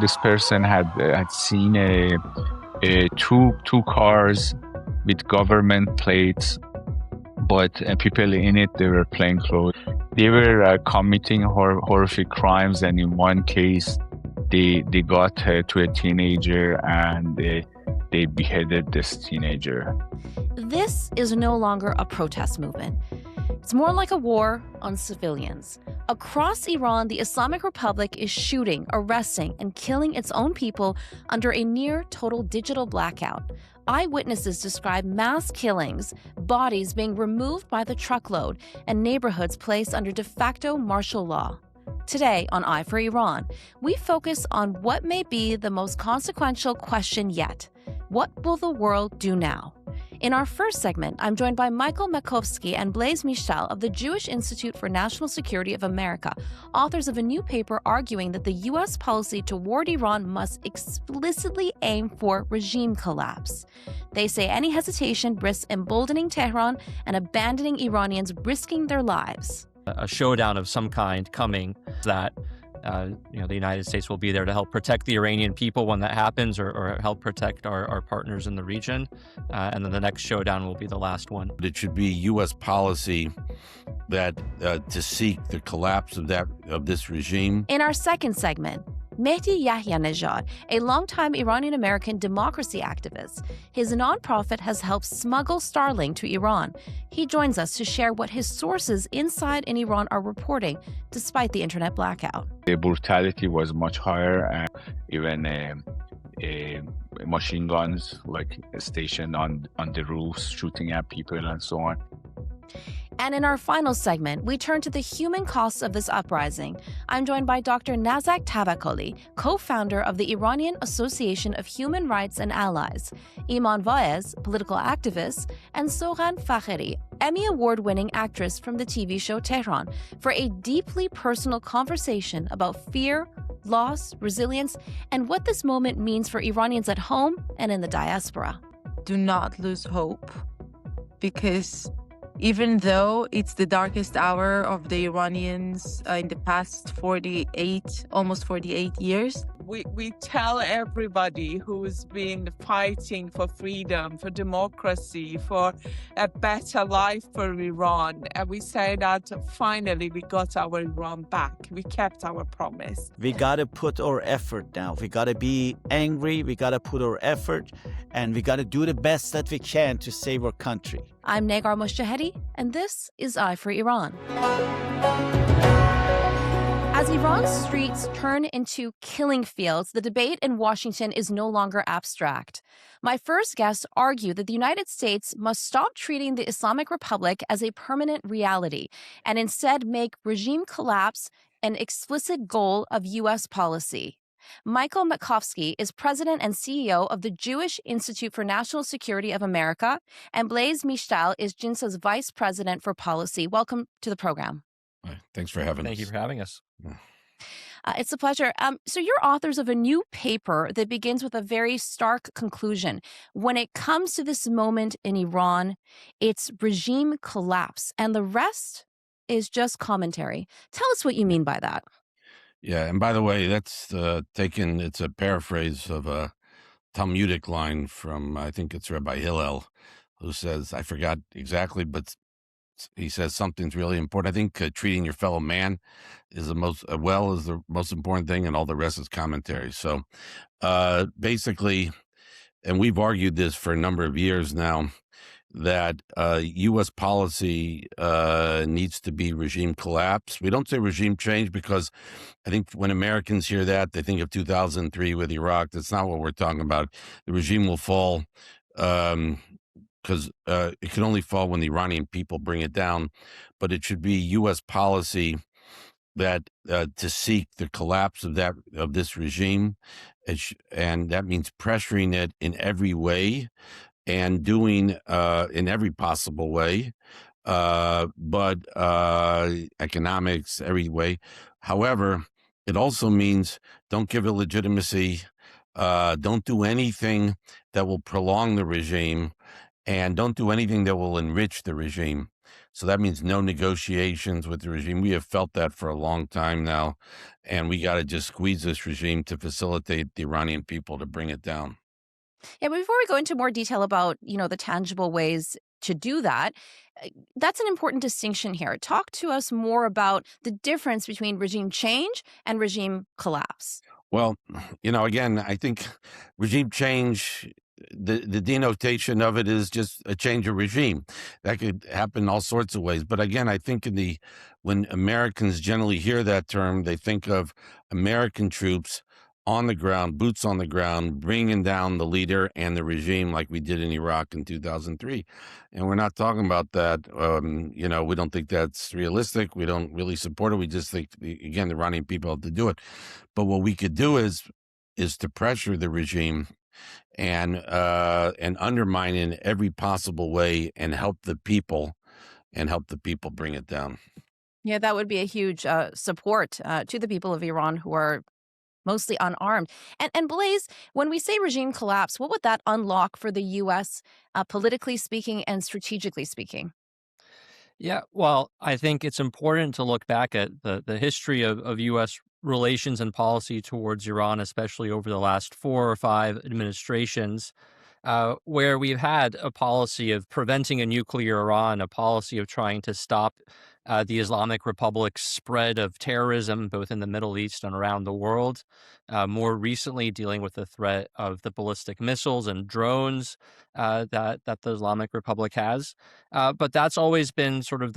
This person had seen two cars with government plates, but people in it, they were plain clothes. They were committing horrific crimes, and in one case, they got to a teenager and they beheaded this teenager. This is no longer a protest movement. It's more like a war on civilians. Across Iran, the Islamic Republic is shooting, arresting, and killing its own people under a near-total digital blackout. Eyewitnesses describe mass killings, bodies being removed by the truckload, and neighborhoods placed under de facto martial law. Today on Eye for Iran, we focus on what may be the most consequential question yet. What will the world do now? In our first segment, I'm joined by Michael Makovsky and Blaise Misztal of the Jewish Institute for National Security of America, authors of a new paper arguing that the U.S. policy toward Iran must explicitly aim for regime collapse. They say any hesitation risks emboldening Tehran and abandoning Iranians risking their lives. A showdown of some kind coming that the United States will be there to help protect the Iranian people when that happens, or help protect our partners in the region. And then the next showdown will be the last one. It should be U.S. policy that to seek the collapse of this regime. In our second segment, Mehdi Yahyanejad, a longtime Iranian-American democracy activist. His nonprofit has helped smuggle Starlink to Iran. He joins us to share what his sources inside in Iran are reporting, despite the internet blackout. The brutality was much higher, and even machine guns stationed on the roofs, shooting at people and so on. And in our final segment, we turn to the human costs of this uprising. I'm joined by Dr. Nazak Tavakoli, co-founder of the Iranian Association of Human Rights and Allies, Iman Vaez, political activist, and Sogand Fakheri, Emmy Award-winning actress from the TV show Tehran, for a deeply personal conversation about fear, loss, resilience, and what this moment means for Iranians at home and in the diaspora. Do not lose hope, because even though it's the darkest hour of the Iranians in the past almost 48 years, we tell everybody who's been fighting for freedom, for democracy, for a better life for Iran. And we say that finally we got our Iran back. We kept our promise. We got to put our effort now. We got to be angry. We got to put our effort, and we got to do the best that we can to save our country. I'm Negar Moshahedi, and this is Eye for Iran. As Iran's streets turn into killing fields, the debate in Washington is no longer abstract. My first guests argue that the United States must stop treating the Islamic Republic as a permanent reality and instead make regime collapse an explicit goal of U.S. policy. Michael Makovsky is president and CEO of the Jewish Institute for National Security of America, and Blaise Misztal is JINSA's vice president for policy. Welcome to the program. Thanks for having us. Thank you for having us. It's a pleasure. So you're authors of a new paper that begins with a very stark conclusion. When it comes to this moment in Iran, it's regime collapse, and the rest is just commentary. Tell us what you mean by that. Yeah, and by the way, that's it's a paraphrase of a Talmudic line from, I think it's Rabbi Hillel, who says, I forgot exactly, but he says something's really important. I think treating your fellow man is the most important thing, and all the rest is commentary. So basically, and we've argued this for a number of years now, that U.S. policy needs to be regime collapse. We don't say regime change because I think when Americans hear that, they think of 2003 with Iraq. That's not what we're talking about. The regime will fall because it can only fall when the Iranian people bring it down, but it should be U.S. policy that to seek the collapse of this regime, and that means pressuring it in every way and doing in every possible way, but economics, every way. However, it also means don't give it legitimacy, don't do anything that will prolong the regime, and don't do anything that will enrich the regime. So that means no negotiations with the regime. We have felt that for a long time now, and we got to just squeeze this regime to facilitate the Iranian people to bring it down. Yeah, but before we go into more detail about, the tangible ways to do that, that's an important distinction here. Talk to us more about the difference between regime change and regime collapse. Well, again, I think regime change, the denotation of it is just a change of regime. That could happen all sorts of ways. But again, I think when Americans generally hear that term, they think of American troops on the ground, boots on the ground, bringing down the leader and the regime like we did in Iraq in 2003. And we're not talking about that. We don't think that's realistic. We don't really support it. We just think, again, the Iranian people have to do it. But what we could do is to pressure the regime and undermine in every possible way and help the people bring it down. Yeah, that would be a huge support to the people of Iran who are mostly unarmed. And Blaise, when we say regime collapse, what would that unlock for the U.S. Politically speaking and strategically speaking? Yeah, well, I think it's important to look back at the history of U.S. relations and policy towards Iran, especially over the last 4 or 5 administrations, where we've had a policy of preventing a nuclear Iran, a policy of trying to stop the Islamic Republic's spread of terrorism, both in the Middle East and around the world. More recently, dealing with the threat of the ballistic missiles and drones that the Islamic Republic has. But that's always been sort of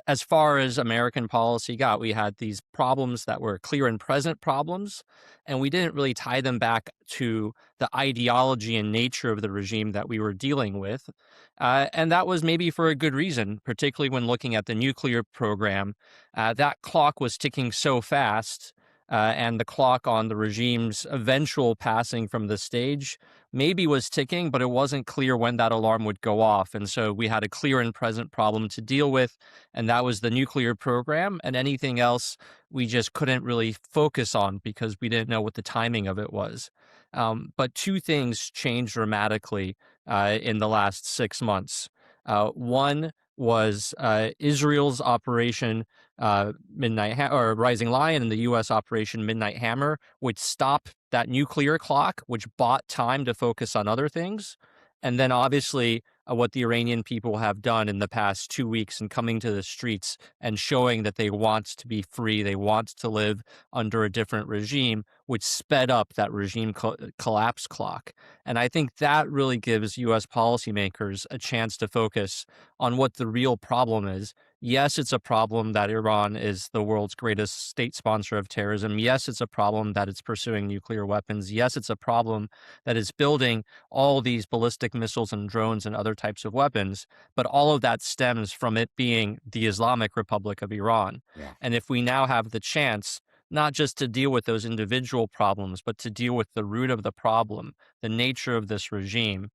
as far as American policy got. We had these problems that were clear and present problems, and we didn't really tie them back to the ideology and nature of the regime that we were dealing with. And that was maybe for a good reason, particularly when looking at the nuclear program. That clock was ticking so fast, and the clock on the regime's eventual passing from the stage maybe was ticking, but it wasn't clear when that alarm would go off. And so we had a clear and present problem to deal with, and that was the nuclear program. And anything else we just couldn't really focus on because we didn't know what the timing of it was. But 2 things changed dramatically in the last 6 months. One was Israel's Operation Rising Lion and the U.S. Operation Midnight Hammer, which stopped that nuclear clock, which bought time to focus on other things. And then obviously what the Iranian people have done in the past 2 weeks and coming to the streets and showing that they want to be free, they want to live under a different regime, which sped up that regime collapse clock. And I think that really gives U.S. policymakers a chance to focus on what the real problem is. Yes, it's a problem that Iran is the world's greatest state sponsor of terrorism. Yes, it's a problem that it's pursuing nuclear weapons. Yes, it's a problem that is building all these ballistic missiles and drones and other types of weapons. But all of that stems from it being the Islamic Republic of Iran. Yeah. And if we now have the chance not just to deal with those individual problems, but to deal with the root of the problem, the nature of this regime,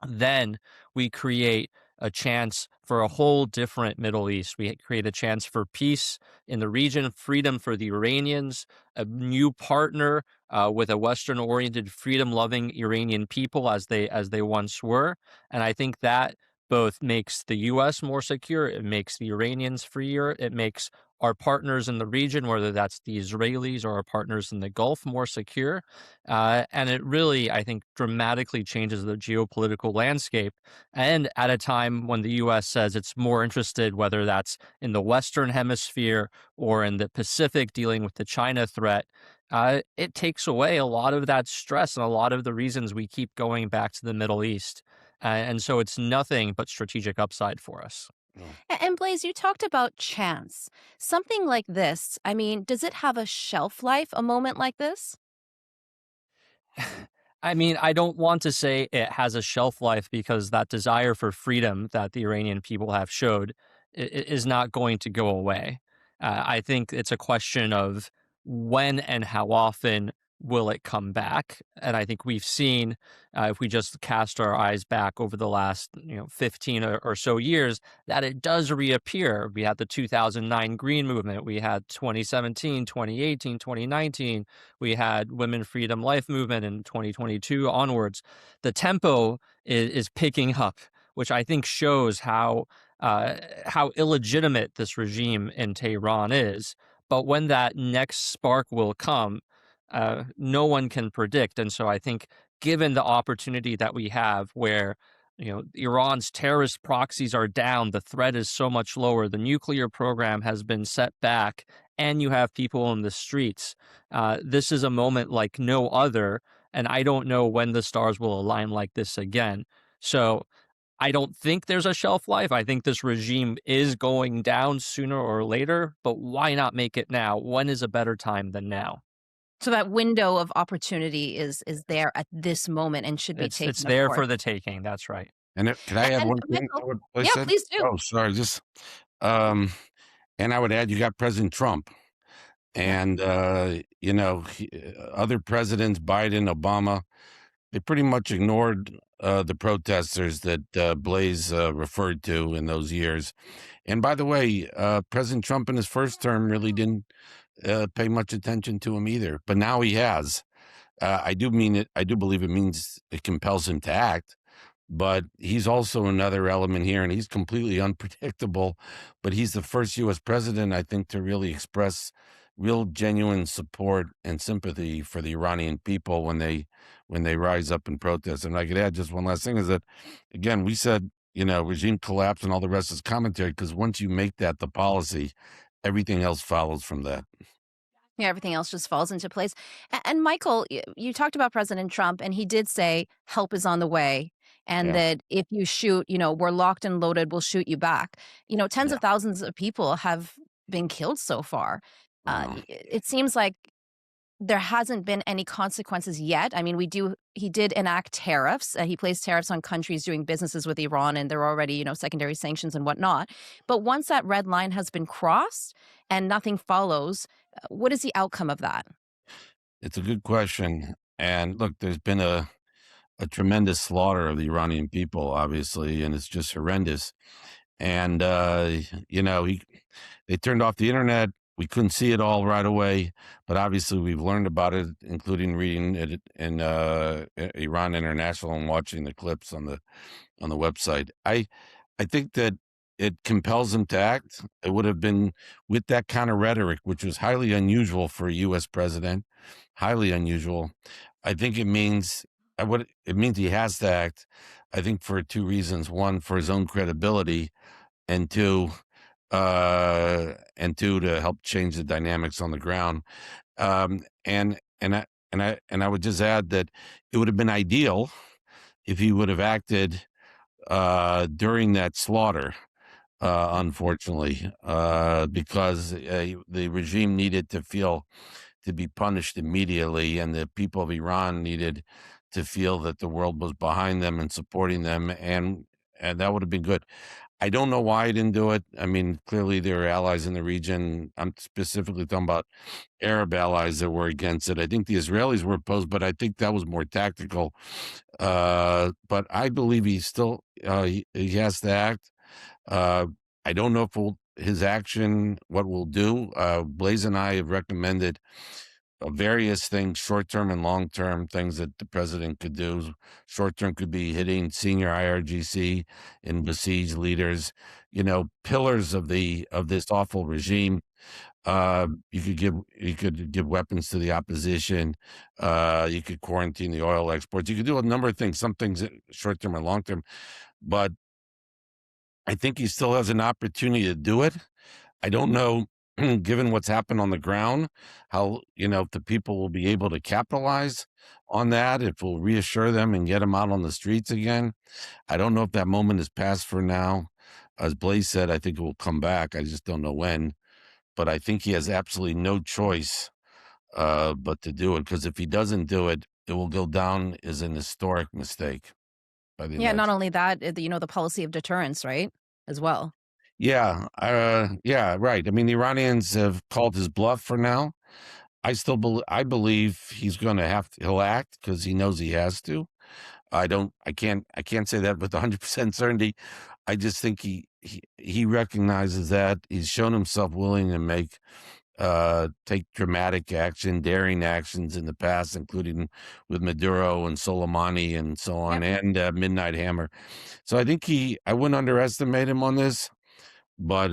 then we create a chance for a whole different Middle East. We create a chance for peace in the region, freedom for the Iranians, a new partner with a Western-oriented, freedom-loving Iranian people as they once were. And I think that both makes the U.S. more secure, it makes the Iranians freer, it makes our partners in the region, whether that's the Israelis or our partners in the Gulf, more secure. And it really, I think, dramatically changes the geopolitical landscape. And at a time when the U.S. says it's more interested, whether that's in the Western Hemisphere or in the Pacific, dealing with the China threat, it takes away a lot of that stress and a lot of the reasons we keep going back to the Middle East. And so it's nothing but strategic upside for us. And Blaise, you talked about chance. Something like this, I mean, does it have a shelf life, a moment like this? I mean, I don't want to say it has a shelf life because that desire for freedom that the Iranian people have showed is not going to go away. I think it's a question of when and how often will it come back. And I think we've seen, if we just cast our eyes back over the last 15 or so years, that it does reappear. We had the 2009 Green Movement. We had 2017, 2018, 2019. We had Women, Freedom, Life Movement in 2022 onwards. The tempo is picking up, which I think shows how how illegitimate this regime in Tehran is. But when that next spark will come, no one can predict. And so I think, given the opportunity that we have, where Iran's terrorist proxies are down, the threat is so much lower, the nuclear program has been set back, and you have people in the streets, this is a moment like no other. And I don't know when the stars will align like this again. So I don't think there's a shelf life. I think this regime is going down sooner or later, but why not make it now? When is a better time than now? So that window of opportunity is there at this moment and should be taken. It's there for the taking. That's right. And can I add one thing to what Blaise said? Please do. Oh, sorry. And I would add, you got President Trump. And, other presidents, Biden, Obama, they pretty much ignored the protesters that Blaise referred to in those years. And by the way, President Trump in his first term really didn't pay much attention to him either. But now he has. I do believe it means it compels him to act. But he's also another element here, and he's completely unpredictable. But he's the first U.S. president, I think, to really express real genuine support and sympathy for the Iranian people when they rise up and protest. And I could add just one last thing, is that, again, we said, regime collapse and all the rest is commentary, because once you make that the policy, everything else follows from that. Yeah, everything else just falls into place. And Michael, you talked about President Trump, and he did say help is on the way. And that if you shoot, we're locked and loaded, we'll shoot you back. Tens of thousands of people have been killed so far. It seems like there hasn't been any consequences yet. I mean, he did enact tariffs. He placed tariffs on countries doing businesses with Iran, and there are already, secondary sanctions and whatnot. But once that red line has been crossed and nothing follows, what is the outcome of that? It's a good question. And look, there's been a tremendous slaughter of the Iranian people, obviously, and it's just horrendous. And, they turned off the internet. We couldn't see it all right away, but obviously we've learned about it, including reading it in Iran International and watching the clips on the website. I think that it compels them to act. It would have been with that kind of rhetoric, which was highly unusual for a U.S. president, highly unusual. I think it means he has to act, I think, for two reasons. One, for his own credibility, and two, to help change the dynamics on the ground. And I would just add that it would have been ideal if he would have acted during that slaughter, unfortunately, because the regime needed to be punished immediately, and the people of Iran needed to feel that the world was behind them and supporting them, and that would have been good. I don't know why he didn't do it. I mean, clearly there are allies in the region. I'm specifically talking about Arab allies that were against it. I think the Israelis were opposed, but I think that was more tactical. But I believe he still he has to act. I don't know if his action, what we'll do. Blaise and I have recommended various things, short-term and long-term things that the president could do. Short-term could be hitting senior IRGC and besieged leaders, pillars of this awful regime. You could give weapons to the opposition. You could quarantine the oil exports. You could do a number of things, some things short-term and long-term, but I think he still has an opportunity to do it. I don't know, given what's happened on the ground, how, if the people will be able to capitalize on that, if we'll reassure them and get them out on the streets again. I don't know if that moment is past for now. As Blaise said, I think it will come back. I just don't know when. But I think he has absolutely no choice but to do it, because if he doesn't do it, it will go down as an historic mistake. Not only that, the policy of deterrence, right, as well. Yeah, right. I mean, the Iranians have called his bluff for now. I believe he'll act because he knows he has to. I can't say that with 100% certainty. I just think he recognizes that. He's shown himself willing to make take dramatic action, daring actions in the past, including with Maduro and Soleimani and so on, and Midnight Hammer. So I think I wouldn't underestimate him on this, but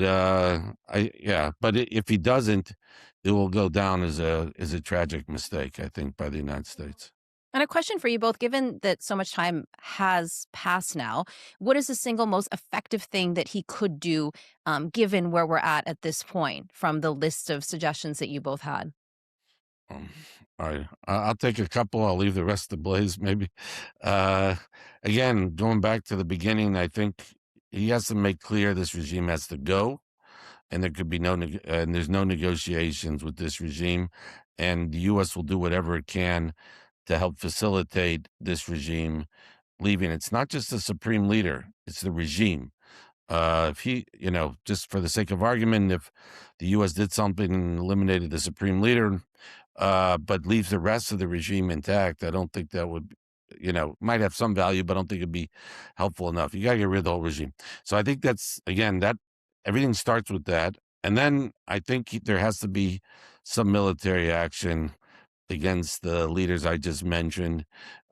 if he doesn't, it will go down as a tragic mistake, I think, by the United States. And a question for you both, given that so much time has passed now, what is the single most effective thing that he could do, given where we're at this point, from the list of suggestions that you both had? All right, I'll take a couple. I'll leave the rest to Blaise, maybe. Again, going back to the beginning, I think he has to make clear this regime has to go, and there could be and there's no negotiations with this regime, and the U.S. will do whatever it can to help facilitate this regime leaving. It's not just the supreme leader; it's the regime. If he, just for the sake of argument, if the U.S. did something and eliminated the supreme leader, but leaves the rest of the regime intact, I don't think that would, might have some value, but I don't think it'd be helpful enough. You got to get rid of the whole regime. So I think that's, again, that everything starts with that. And then I think there has to be some military action against the leaders I just mentioned,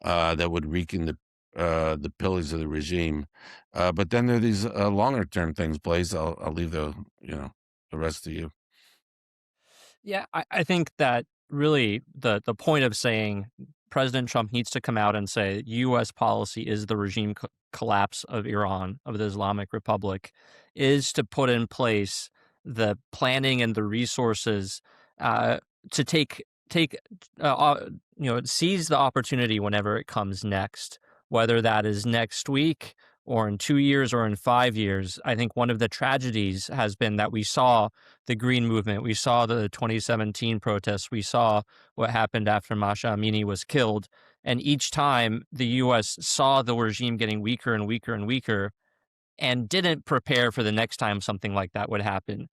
that would weaken the pillars of the regime. But then there are these longer term things, Blaise. I'll leave the rest to you. Yeah, I think that really the point of saying President Trump needs to come out and say U.S. policy is the regime collapse of Iran, of the Islamic Republic, is to put in place the planning and the resources to seize the opportunity whenever it comes next, whether that is next week or in 2 years or in 5 years. I think one of the tragedies has been that we saw the Green Movement, we saw the 2017 protests, we saw what happened after Masha Amini was killed. And each time the U.S. saw the regime getting weaker and weaker and weaker and didn't prepare for the next time something like that would happen.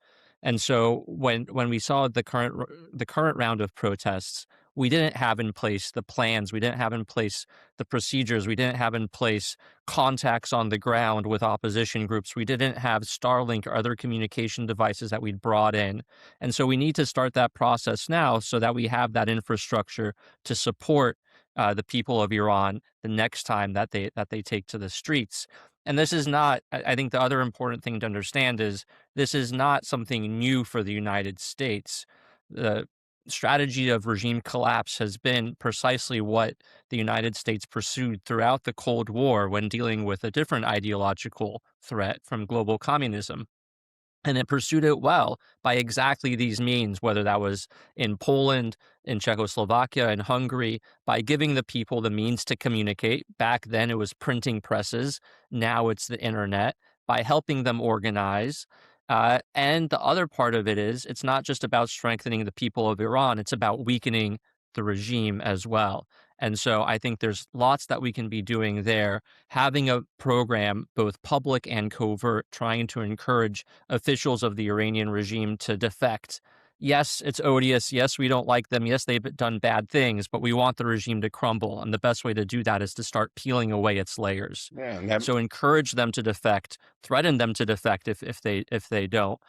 And so when we saw the current round of protests, we didn't have in place the plans, we didn't have in place the procedures, we didn't have in place contacts on the ground with opposition groups, we didn't have Starlink or other communication devices that we'd brought in. And so we need to start that process now so that we have that infrastructure to support the people of Iran the next time that they take to the streets. And this is not, I think the other important thing to understand is this is not something new for the United States. The strategy of regime collapse has been precisely what the United States pursued throughout the Cold War when dealing with a different ideological threat from global communism. And it pursued it well by exactly these means, whether that was in Poland, in Czechoslovakia, in Hungary, by giving the people the means to communicate. Back then it was printing presses. Now it's the internet, by helping them organize. And the other part of it is it's not just about strengthening the people of Iran, it's about weakening the regime as well. And so I think there's lots that we can be doing there, having a program, both public and covert, trying to encourage officials of the Iranian regime to defect. Yes, it's odious. Yes, we don't like them. Yes, they've done bad things, but we want the regime to crumble. And the best way to do that is to start peeling away its layers. So encourage them to defect, threaten them to defect if they don't.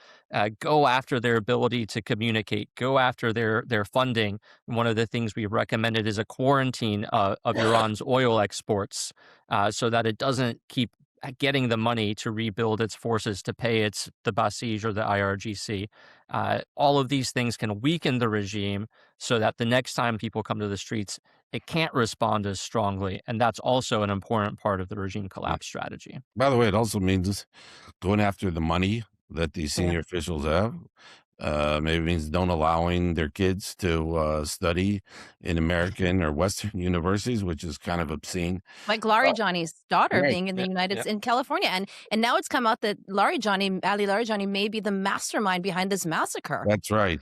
Go after their ability to communicate, go after their funding. One of the things we recommended is a quarantine of Iran's oil exports so that it doesn't keep getting the money to rebuild its forces, to pay the Basij or the IRGC. All of these things can weaken the regime so that the next time people come to the streets, it can't respond as strongly. And that's also an important part of the regime collapse strategy. By the way, it also means going after the money that these senior officials have. Maybe it means don't allowing their kids to study in American or Western universities, which is kind of obscene. Like Larijani's daughter being in the in California. And now it's come out that Ali Larijani may be the mastermind behind this massacre. That's right.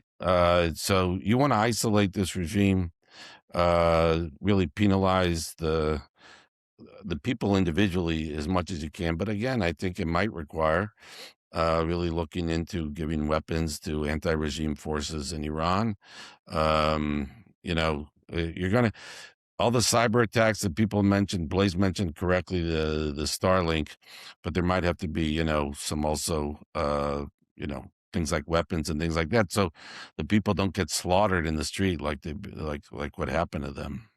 So you want to isolate this regime, really penalize the people individually as much as you can. But again, I think it might require really looking into giving weapons to anti-regime forces in Iran. You're going to, all the cyber attacks that people mentioned, Blaise mentioned correctly, the Starlink, but there might have to be, some also, things like weapons and things like that, so the people don't get slaughtered in the street like what happened to them.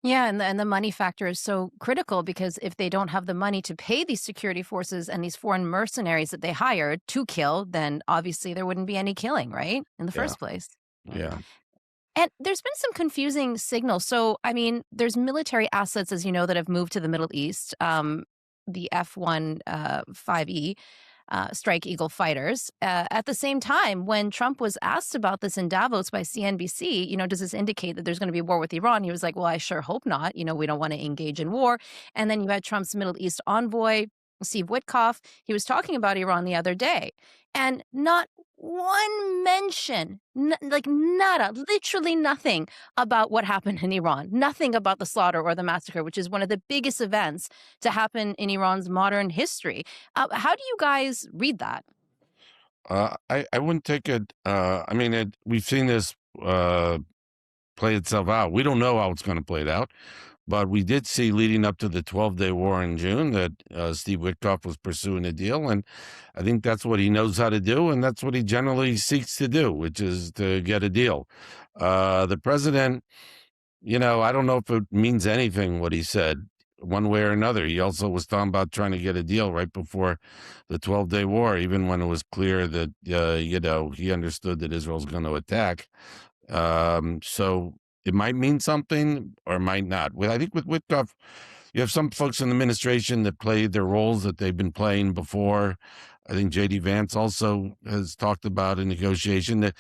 Yeah, and the money factor is so critical because if they don't have the money to pay these security forces and these foreign mercenaries that they hired to kill, then obviously there wouldn't be any killing, right? In the Yeah, first place. yeah. And there's been some confusing signals. So, I mean, there's military assets, as you know, that have moved to the Middle East. The F-1 5E Strike Eagle fighters. At the same time, when Trump was asked about this in Davos by CNBC, does this indicate that there's going to be a war with Iran? He was like, well, I sure hope not. We don't want to engage in war. And then you had Trump's Middle East envoy, Steve Witkoff. He was talking about Iran the other day. And not one mention, like nada, literally nothing about what happened in Iran. Nothing about the slaughter or the massacre, which is one of the biggest events to happen in Iran's modern history. How do you guys read that? I wouldn't take it. I mean, we've seen this play itself out. We don't know how it's going to play it out, but we did see leading up to the 12-day war in June that Steve Witkoff was pursuing a deal, and I think that's what he knows how to do, and that's what he generally seeks to do, which is to get a deal. The president, I don't know if it means anything what he said one way or another. He also was talking about trying to get a deal right before the 12-day war, even when it was clear that, he understood that Israel's going to attack. So it might mean something or it might not. I think with Witkoff, you have some folks in the administration that played their roles that they've been playing before. I think J.D. Vance also has talked about a negotiation. The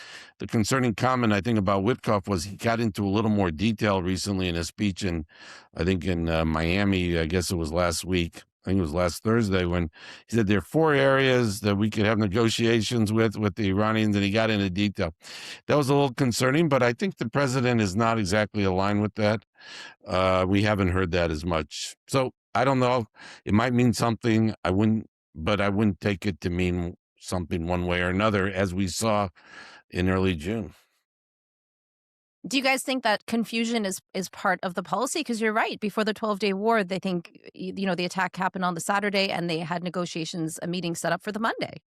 concerning comment, I think, about Witkoff was he got into a little more detail recently in a speech in Miami, I guess it was last week. I think it was last Thursday when he said there are 4 areas that we could have negotiations with the Iranians, and he got into detail. That was a little concerning, but I think the president is not exactly aligned with that. We haven't heard that as much. So I don't know. It might mean something. I wouldn't take it to mean something one way or another, as we saw in early June. Do you guys think that confusion is part of the policy? Because you're right. Before the 12-day war, they think, the attack happened on the Saturday and they had a meeting set up for the Monday.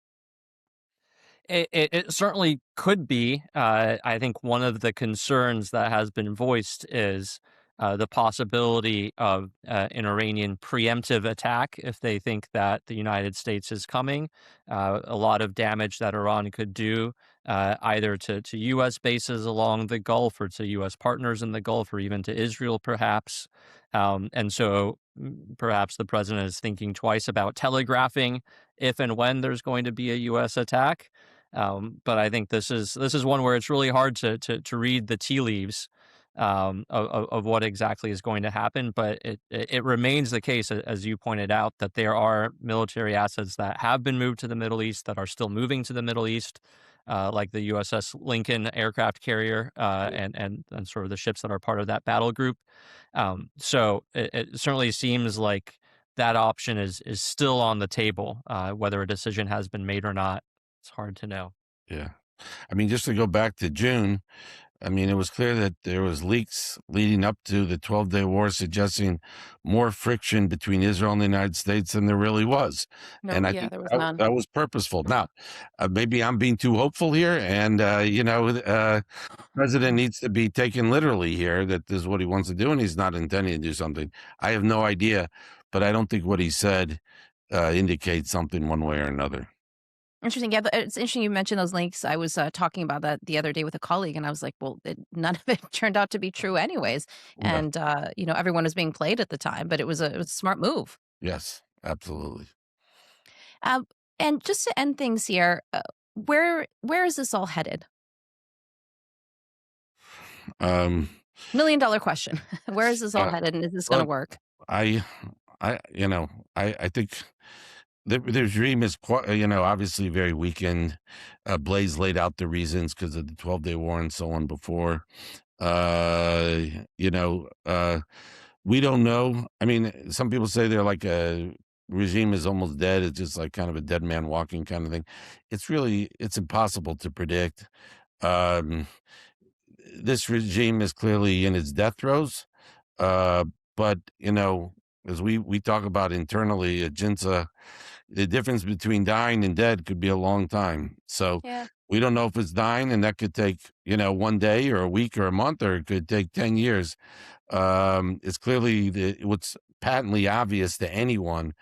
It certainly could be. I think one of the concerns that has been voiced is the possibility of an Iranian preemptive attack if they think that the United States is coming. A lot of damage that Iran could do either to U.S. bases along the Gulf or to U.S. partners in the Gulf or even to Israel, perhaps. And so perhaps the president is thinking twice about telegraphing if and when there's going to be a U.S. attack. But I think this is one where it's really hard to read the tea leaves of what exactly is going to happen. But it remains the case, as you pointed out, that there are military assets that have been moved to the Middle East that are still moving to the Middle East, like the USS Lincoln aircraft carrier and sort of the ships that are part of that battle group. So it certainly seems like that option is still on the table. Whether a decision has been made or not, it's hard to know. Yeah. I mean, just to go back to June, I mean, it was clear that there was leaks leading up to the 12-day war suggesting more friction between Israel and the United States than there really was. No, And I yeah, think there was none. that was purposeful. Now, maybe I'm being too hopeful here, and, president needs to be taken literally here, that this is what he wants to do, and he's not intending to do something. I have no idea, but I don't think what he said indicates something one way or another. Interesting. Yeah, it's interesting you mentioned those links. I was talking about that the other day with a colleague, and I was like, well, none of it turned out to be true anyways. Yeah. And, everyone was being played at the time, but it was a smart move. Yes, absolutely. And just to end things here, where is this all headed? Um, $1 million question. Where is this all headed, and is this going to work? I think the regime is obviously very weakened. Blaise laid out the reasons because of the 12-day war and so on before. We don't know. I mean, some people say they're like a regime is almost dead. It's just like kind of a dead man walking kind of thing. It's impossible to predict. This regime is clearly in its death throes. But as we talk about internally at JINSA, the difference between dying and dead could be a long time. So Yeah. we don't know if it's dying, and that could take, one day or a week or a month, or it could take 10 years. It's clearly what's patently obvious to anyone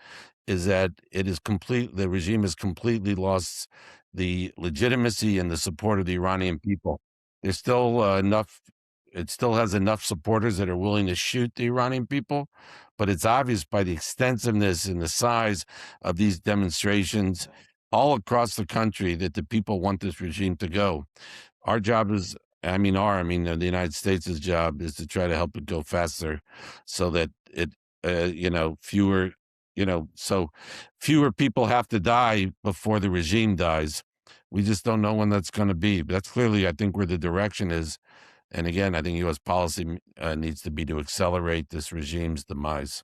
is that the regime has completely lost the legitimacy and the support of the Iranian people. There's still it still has enough supporters that are willing to shoot the Iranian people, but it's obvious by the extensiveness and the size of these demonstrations all across the country that the people want this regime to go. Our job is, the United States' job is to try to help it go faster so that fewer people have to die before the regime dies. We just don't know when that's going to be. But that's clearly, I think, where the direction is. And again, I think U.S. policy needs to be to accelerate this regime's demise.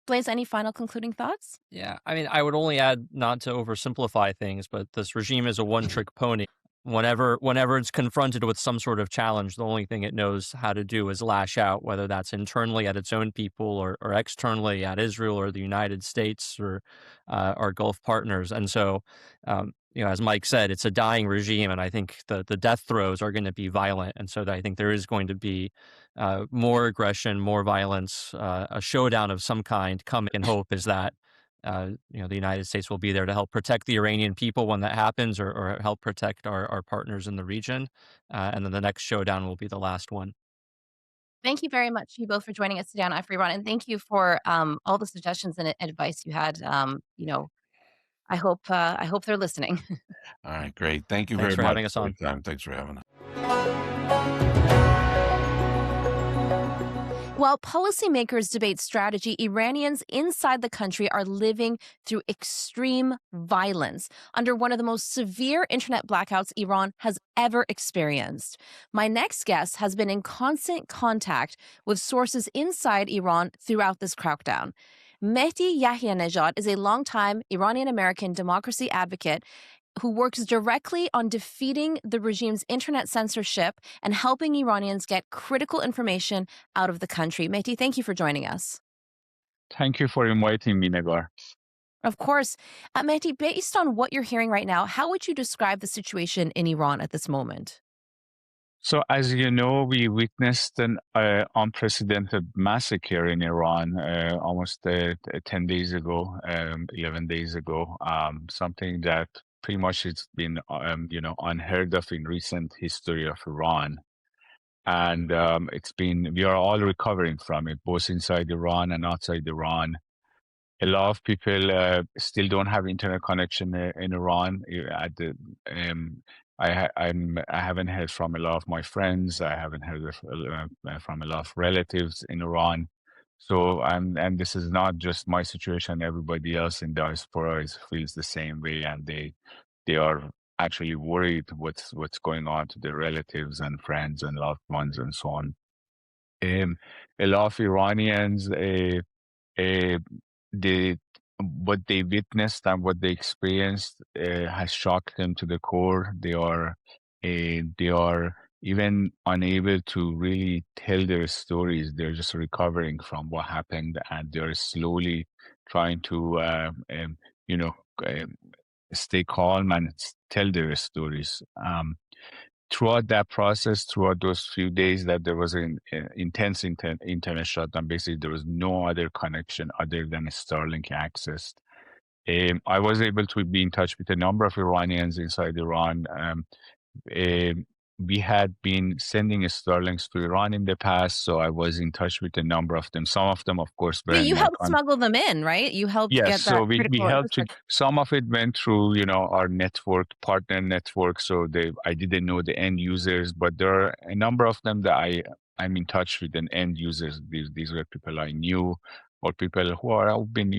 Blaise, any final concluding thoughts? Yeah, I would only add, not to oversimplify things, but this regime is a one-trick pony. Whenever it's confronted with some sort of challenge, the only thing it knows how to do is lash out, whether that's internally at its own people or externally at Israel or the United States or our Gulf partners. And so, as Mike said, it's a dying regime, and I think the death throes are going to be violent. And so I think there is going to be more aggression, more violence, a showdown of some kind coming. And hope is that the United States will be there to help protect the Iranian people when that happens, or help protect our partners in the region. And then the next showdown will be the last one. Thank you very much, you both, for joining us today on Eye for Iran, and thank you for all the suggestions and advice you had. I hope they're listening. All right, great. Thank you Thanks very for much having us for on. your time. Thanks for having us. While policymakers debate strategy, Iranians inside the country are living through extreme violence under one of the most severe internet blackouts Iran has ever experienced. My next guest has been in constant contact with sources inside Iran throughout this crackdown. Mehdi Yahyanejad is a longtime Iranian-American democracy advocate who works directly on defeating the regime's internet censorship and helping Iranians get critical information out of the country. Mehdi, thank you for joining us. Thank you for inviting me, Negar. Of course. Mehdi, based on what you're hearing right now, how would you describe the situation in Iran at this moment? So, as you know, we witnessed an unprecedented massacre in Iran almost 10 days ago, 11 days ago, something that pretty much it's been, unheard of in recent history of Iran. And we are all recovering from it, both inside Iran and outside Iran. A lot of people still don't have internet connection in Iran. I haven't heard from a lot of my friends. I haven't heard from a lot of relatives in Iran. So, and this is not just my situation. Everybody else in diaspora feels the same way, and they are actually worried what's going on to their relatives and friends and loved ones and so on. A lot of Iranians, what they witnessed and what they experienced has shocked them to the core. They are even unable to really tell their stories. They're just recovering from what happened, and they're slowly trying to, stay calm and tell their stories. Throughout that process, throughout those few days that there was an intense internet shutdown, basically there was no other connection other than Starlink access. I was able to be in touch with a number of Iranians inside Iran. We had been sending Starlinks to Iran in the past, so I was in touch with a number of them. Some of them, of course, Yeah, you helped smuggle them in, right? You helped get that. Yes, so we helped. Some of it went through, our network, partner network. So I didn't know the end users, but there are a number of them that I'm in touch with, and end users. These were people I knew, or people who have been,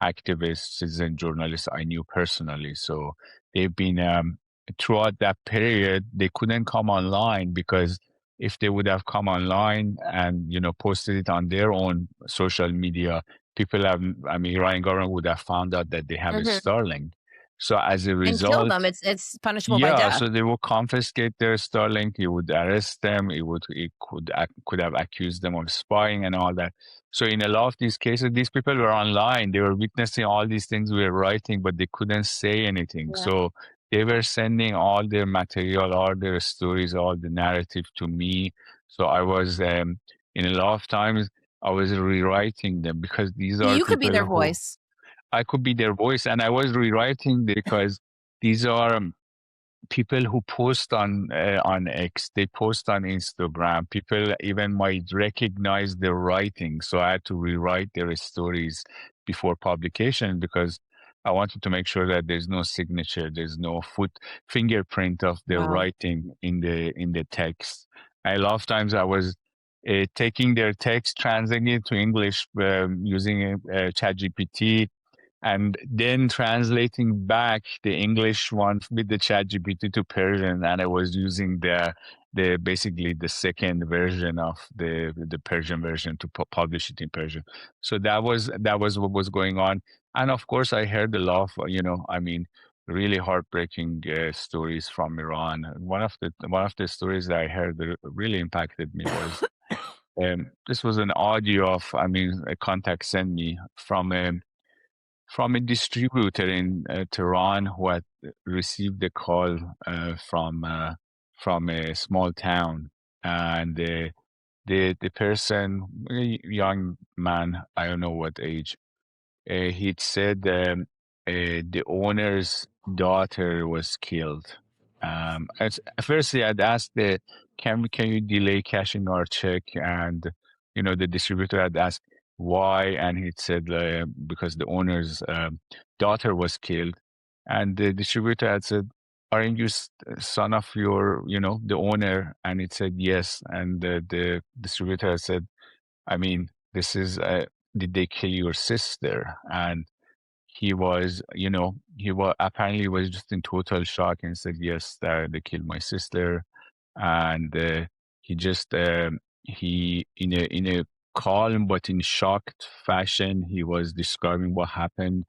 activists, citizen journalists I knew personally. So they've been throughout that period. They couldn't come online because if they would have come online and posted it on their own social media, Iranian government would have found out that they have a Starlink. So as a And kill result, them. It's punishable by yeah, death. so they will confiscate their Starlink. It would arrest them. It could have accused them of spying and all that. So in a lot of these cases, these people were online. They were witnessing all these things we were writing, but they couldn't say anything. Yeah. So they were sending all their material, all their stories, all the narrative to me. So I was in a lot of times I was rewriting them because these are You could be people their who voice. I could be their voice, and I was rewriting because these are people who post on X, they post on Instagram. People even might recognize their writing, so I had to rewrite their stories before publication because I wanted to make sure that there's no signature, there's no fingerprint of their Wow. writing in the text. A lot of times I was taking their text, translating it to English using ChatGPT, and then translating back the English one with the ChatGPT to Persian, and I was using the basically the second version of the Persian version to publish it in Persian. So that was what was going on, and of course I heard a lot of really heartbreaking stories from Iran. One of the stories that I heard that really impacted me was this was an audio of a contact sent me from a distributor in Tehran who had received a call from a small town, and the person, a young man, I don't know what age, he'd said the owner's daughter was killed. Firstly, I'd asked can you delay cashing our check? And the distributor had asked why, and he said because the owner's daughter was killed, and the distributor had said, "Aren't you son of the owner?" And it said yes, and the distributor had said, this is did they kill your sister? And he was, apparently was just in total shock and said, yes, they killed my sister. And he just, he, in a calm but in shocked fashion, he was describing what happened.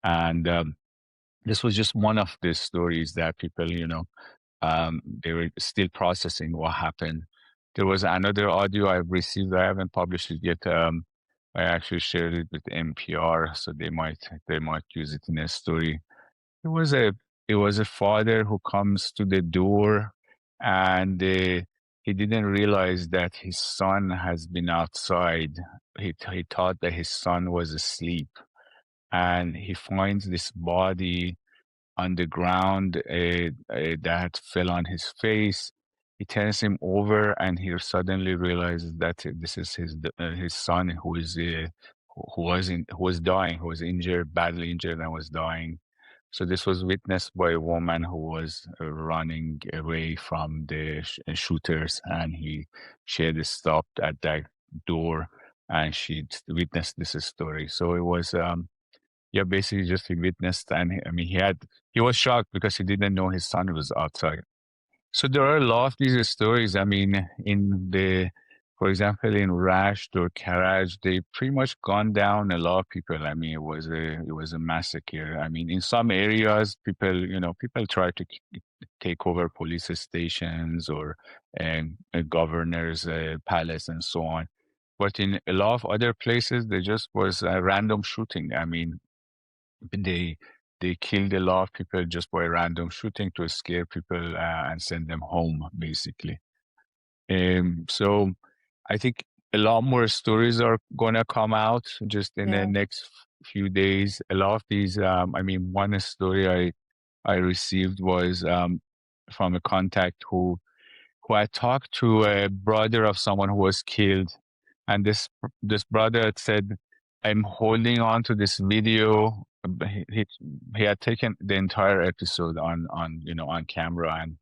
And this was just one of the stories that people, they were still processing what happened. There was another audio I've received. I haven't published it yet. I actually shared it with NPR, so they might use it in a story. It was a father who comes to the door, and he didn't realize that his son has been outside. He thought that his son was asleep, and he finds this body on the ground that fell on his face. He turns him over, and he suddenly realizes that this is his son who was dying, who was injured, badly injured, and was dying. So this was witnessed by a woman who was running away from the shooters, and she had stopped at that door, and she witnessed this story. So it was basically just he witnessed, and he was shocked because he didn't know his son was outside. So there are a lot of these stories. For example, in Rasht or Karaj, they pretty much gone down a lot of people. It was a massacre. In some areas, people try to take over police stations or a governor's palace and so on. But in a lot of other places, there just was a random shooting. They killed a lot of people just by random shooting to scare people and send them home, basically. So I think a lot more stories are gonna come out just in the next few days. A lot of these, one story I received was from a contact who I talked to a brother of someone who was killed, and this brother had said, "I'm holding on to this video." He had taken the entire episode on camera, and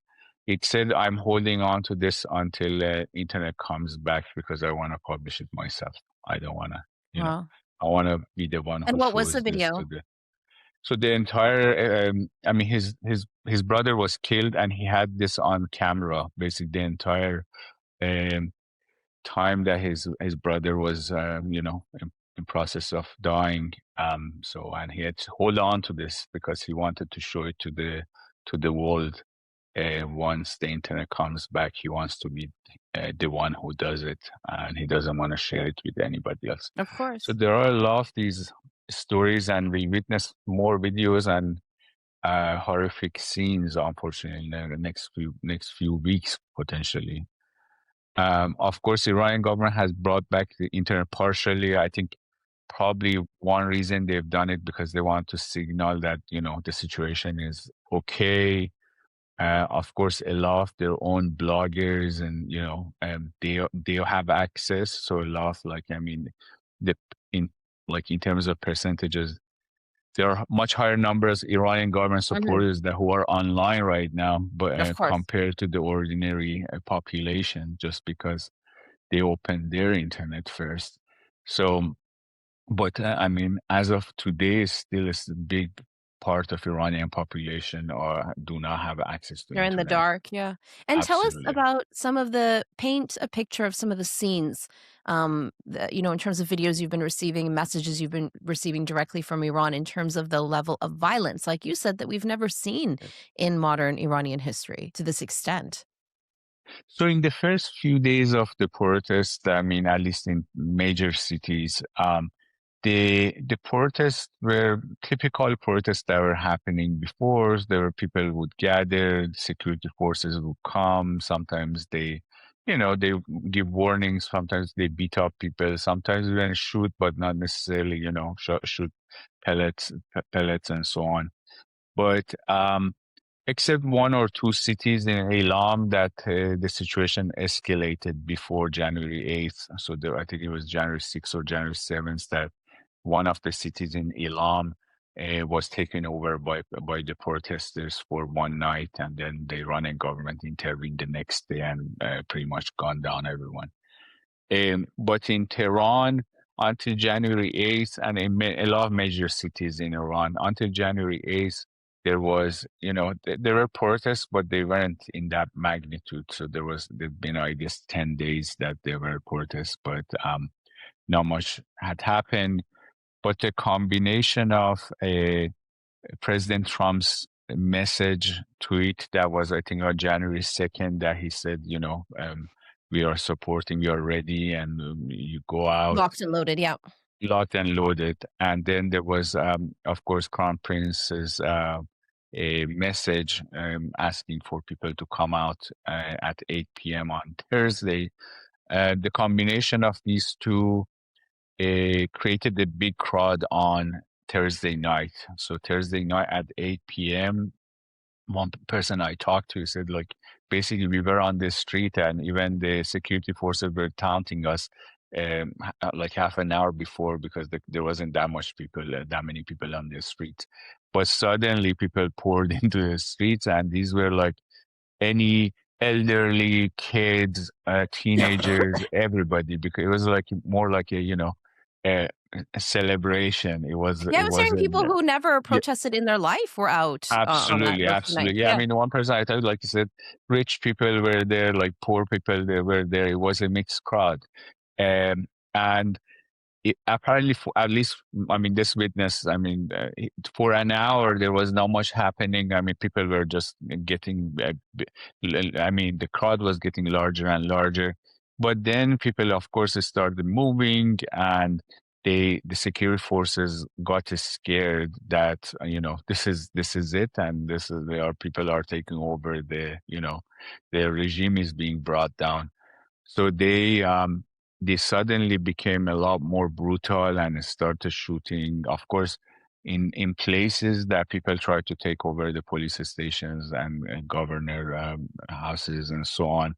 it said, "I'm holding on to this until internet comes back because I want to publish it myself. I don't want to, Wow. I want to be the one And who what was the shows this video? to the." So the entire, his brother was killed, and he had this on camera. Basically, the entire time that his brother was, in process of dying. And he had to hold on to this because he wanted to show it to the world. Once the internet comes back, he wants to be the one who does it, and he doesn't want to share it with anybody else. Of course. So there are a lot of these stories, and we witness more videos and horrific scenes, unfortunately, in the next few weeks potentially. Of course, Iranian government has brought back the internet partially. I think probably one reason they've done it because they want to signal that the situation is okay. Of course, a lot of their own bloggers and they have access. So a lot of the in terms of percentages, there are much higher numbers Iranian government supporters that who are online right now, but compared to the ordinary population, just because they opened their internet first. So, but as of today, still is a big part of Iranian population or do not have access to They're internet. in the dark, yeah. And Absolutely. tell us about paint a picture of some of the scenes, in terms of videos you've been receiving, messages you've been receiving directly from Iran in terms of the level of violence, like you said, that we've never seen in modern Iranian history to this extent. So in the first few days of the protest, at least in major cities, the protests were typical protests that were happening before. There were people who would gather, security forces would come. Sometimes they give warnings. Sometimes they beat up people. Sometimes even shoot, but not necessarily, shoot pellets and so on. But except one or two cities in Elam that the situation escalated before January 8th. So I think it was January 6th or January 7th that one of the cities in Elam was taken over by the protesters for one night, and then the Iranian government intervened the next day and pretty much gunned down everyone. But in Tehran, until January 8th, and in a lot of major cities in Iran, until January 8th, there was, there were protests, but they weren't in that magnitude. So there'd been, I guess, 10 days that there were protests, but not much had happened. But the combination of President Trump's message tweet that was, I think, on January 2nd, that he said, we are supporting, we are ready, and you go out. Locked and loaded, yeah. Locked and loaded. And then there was, of course, Crown Prince's a message asking for people to come out at 8 p.m. on Thursday. The combination of these two created a big crowd on Thursday night. So Thursday night at 8 p.m., one person I talked to said, basically we were on the street and even the security forces were taunting us half an hour before because there wasn't that many people on the streets. But suddenly people poured into the streets, and these were any elderly, kids, teenagers, everybody, because it was more like a celebration. It was. Yeah, I was hearing people who never protested in their life were out. Absolutely, absolutely. Yeah, one person I thought, like you said, rich people were there, poor people they were there. It was a mixed crowd, and apparently, at least, this witness, for an hour there was not much happening. People were just getting. The crowd was getting larger and larger, but then people, of course, started moving, and the security forces got scared that this is it, and people are taking over. The regime is being brought down. So they suddenly became a lot more brutal and started shooting. Of course, in places that people tried to take over the police stations and governor houses and so on,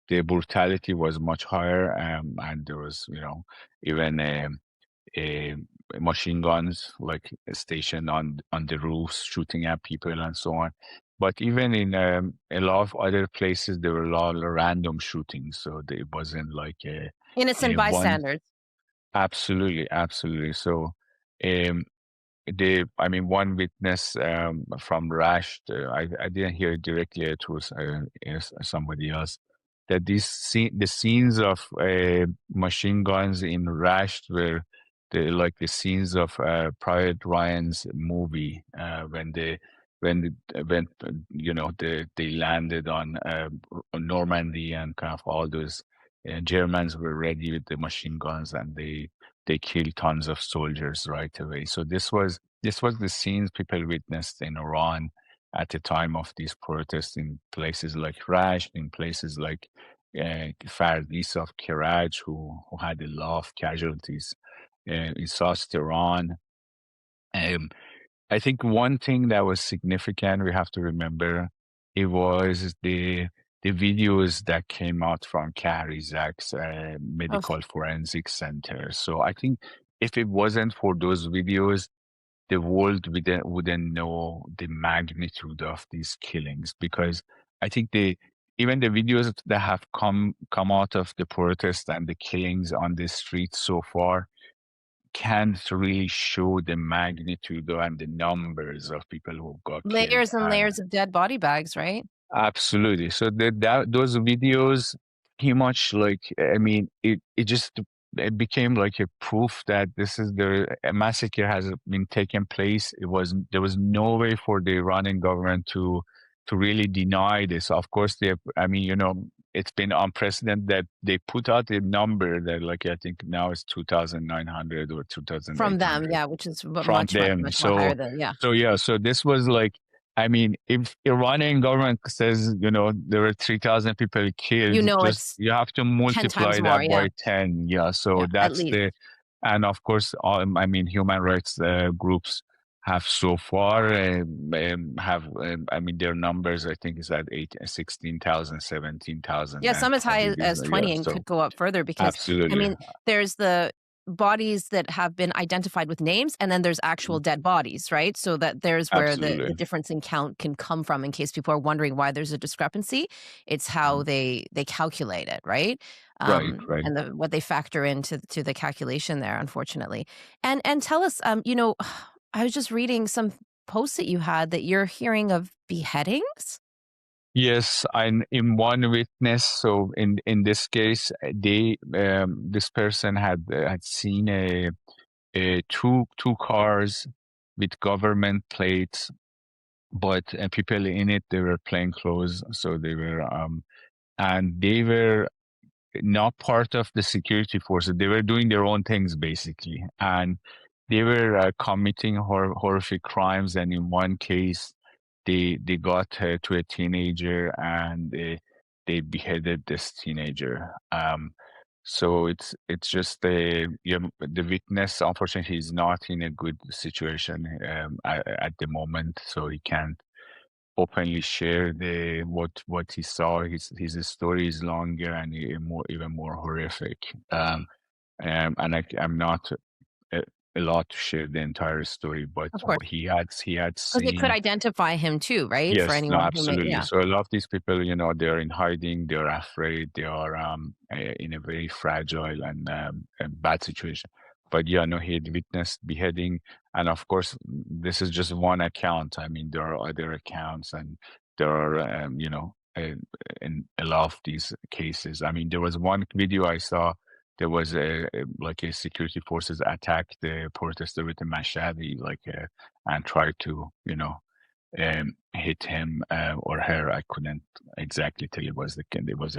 the brutality was much higher, and there was even machine guns stationed on the roofs shooting at people and so on. But even in a lot of other places, there were a lot of random shootings, so it wasn't innocent bystanders. Absolutely. So one witness from Rasht, I didn't hear it directly, it was somebody else, that the scenes of machine guns in Rasht were the scenes of Private Ryan's movie when they landed on Normandy, and kind of all those Germans were ready with the machine guns, and they killed tons of soldiers right away. So this was the scenes people witnessed in Iran at the time of these protests in places like Rashd, in places like Fardis of Karaj, who had a lot of casualties in South Iran. I think one thing that was significant, we have to remember, it was the videos that came out from Zak's medical forensic center. So I think if it wasn't for those videos, the world wouldn't know the magnitude of these killings, because I think even the videos that have come out of the protest and the killings on the streets so far can't really show the magnitude and the numbers of people who got killed. Layers and layers of dead body bags, right? Absolutely. So those videos, pretty much it became like a proof that a massacre has been taking place. There was no way for the Iranian government to really deny this. Of course, it's been unprecedented that they put out a number that, like, I think now it's 2,900 or 2,800 from them, yeah, which is much from them. much more higher than, yeah. So this was like, if Iranian government says, there were 3,000 people killed, you have to multiply that more, by 10. Yeah. So that's and of course, human rights groups have so far their numbers, I think, is at 16,000, 17,000. Yeah, some as high as 20 and could go up further, because absolutely. There's the bodies that have been identified with names, and then there's actual dead bodies, right? So that there's where the difference in count can come from, in case people are wondering why there's a discrepancy. It's how they calculate it, right? Right. And what they factor into the calculation there, unfortunately. And tell us, I was just reading some posts that you had that you're hearing of beheadings. Yes, I'm in one witness. So in this case, this person had seen two cars with government plates, but people in it, they were plain clothes. So they were and they were not part of the security forces. They were doing their own things, basically, and they were committing horrific crimes. And in one case, they got to a teenager, and they beheaded this teenager. So it's just the witness, unfortunately, is not in a good situation at the moment, so he can't openly share what he saw. His story is longer and even more horrific. And I'm not allowed to share the entire story, but he had seen. They could identify him too, right? Yes, for anyone absolutely. Who may, So a lot of these people, they're in hiding, they're afraid, they are in a very fragile and bad situation. But he had witnessed beheading, and of course, this is just one account. There are other accounts, and there are in a lot of these cases. There was one video I saw. There was a security forces attacked the protester with a machete, and tried to hit him or her. I couldn't exactly tell. It was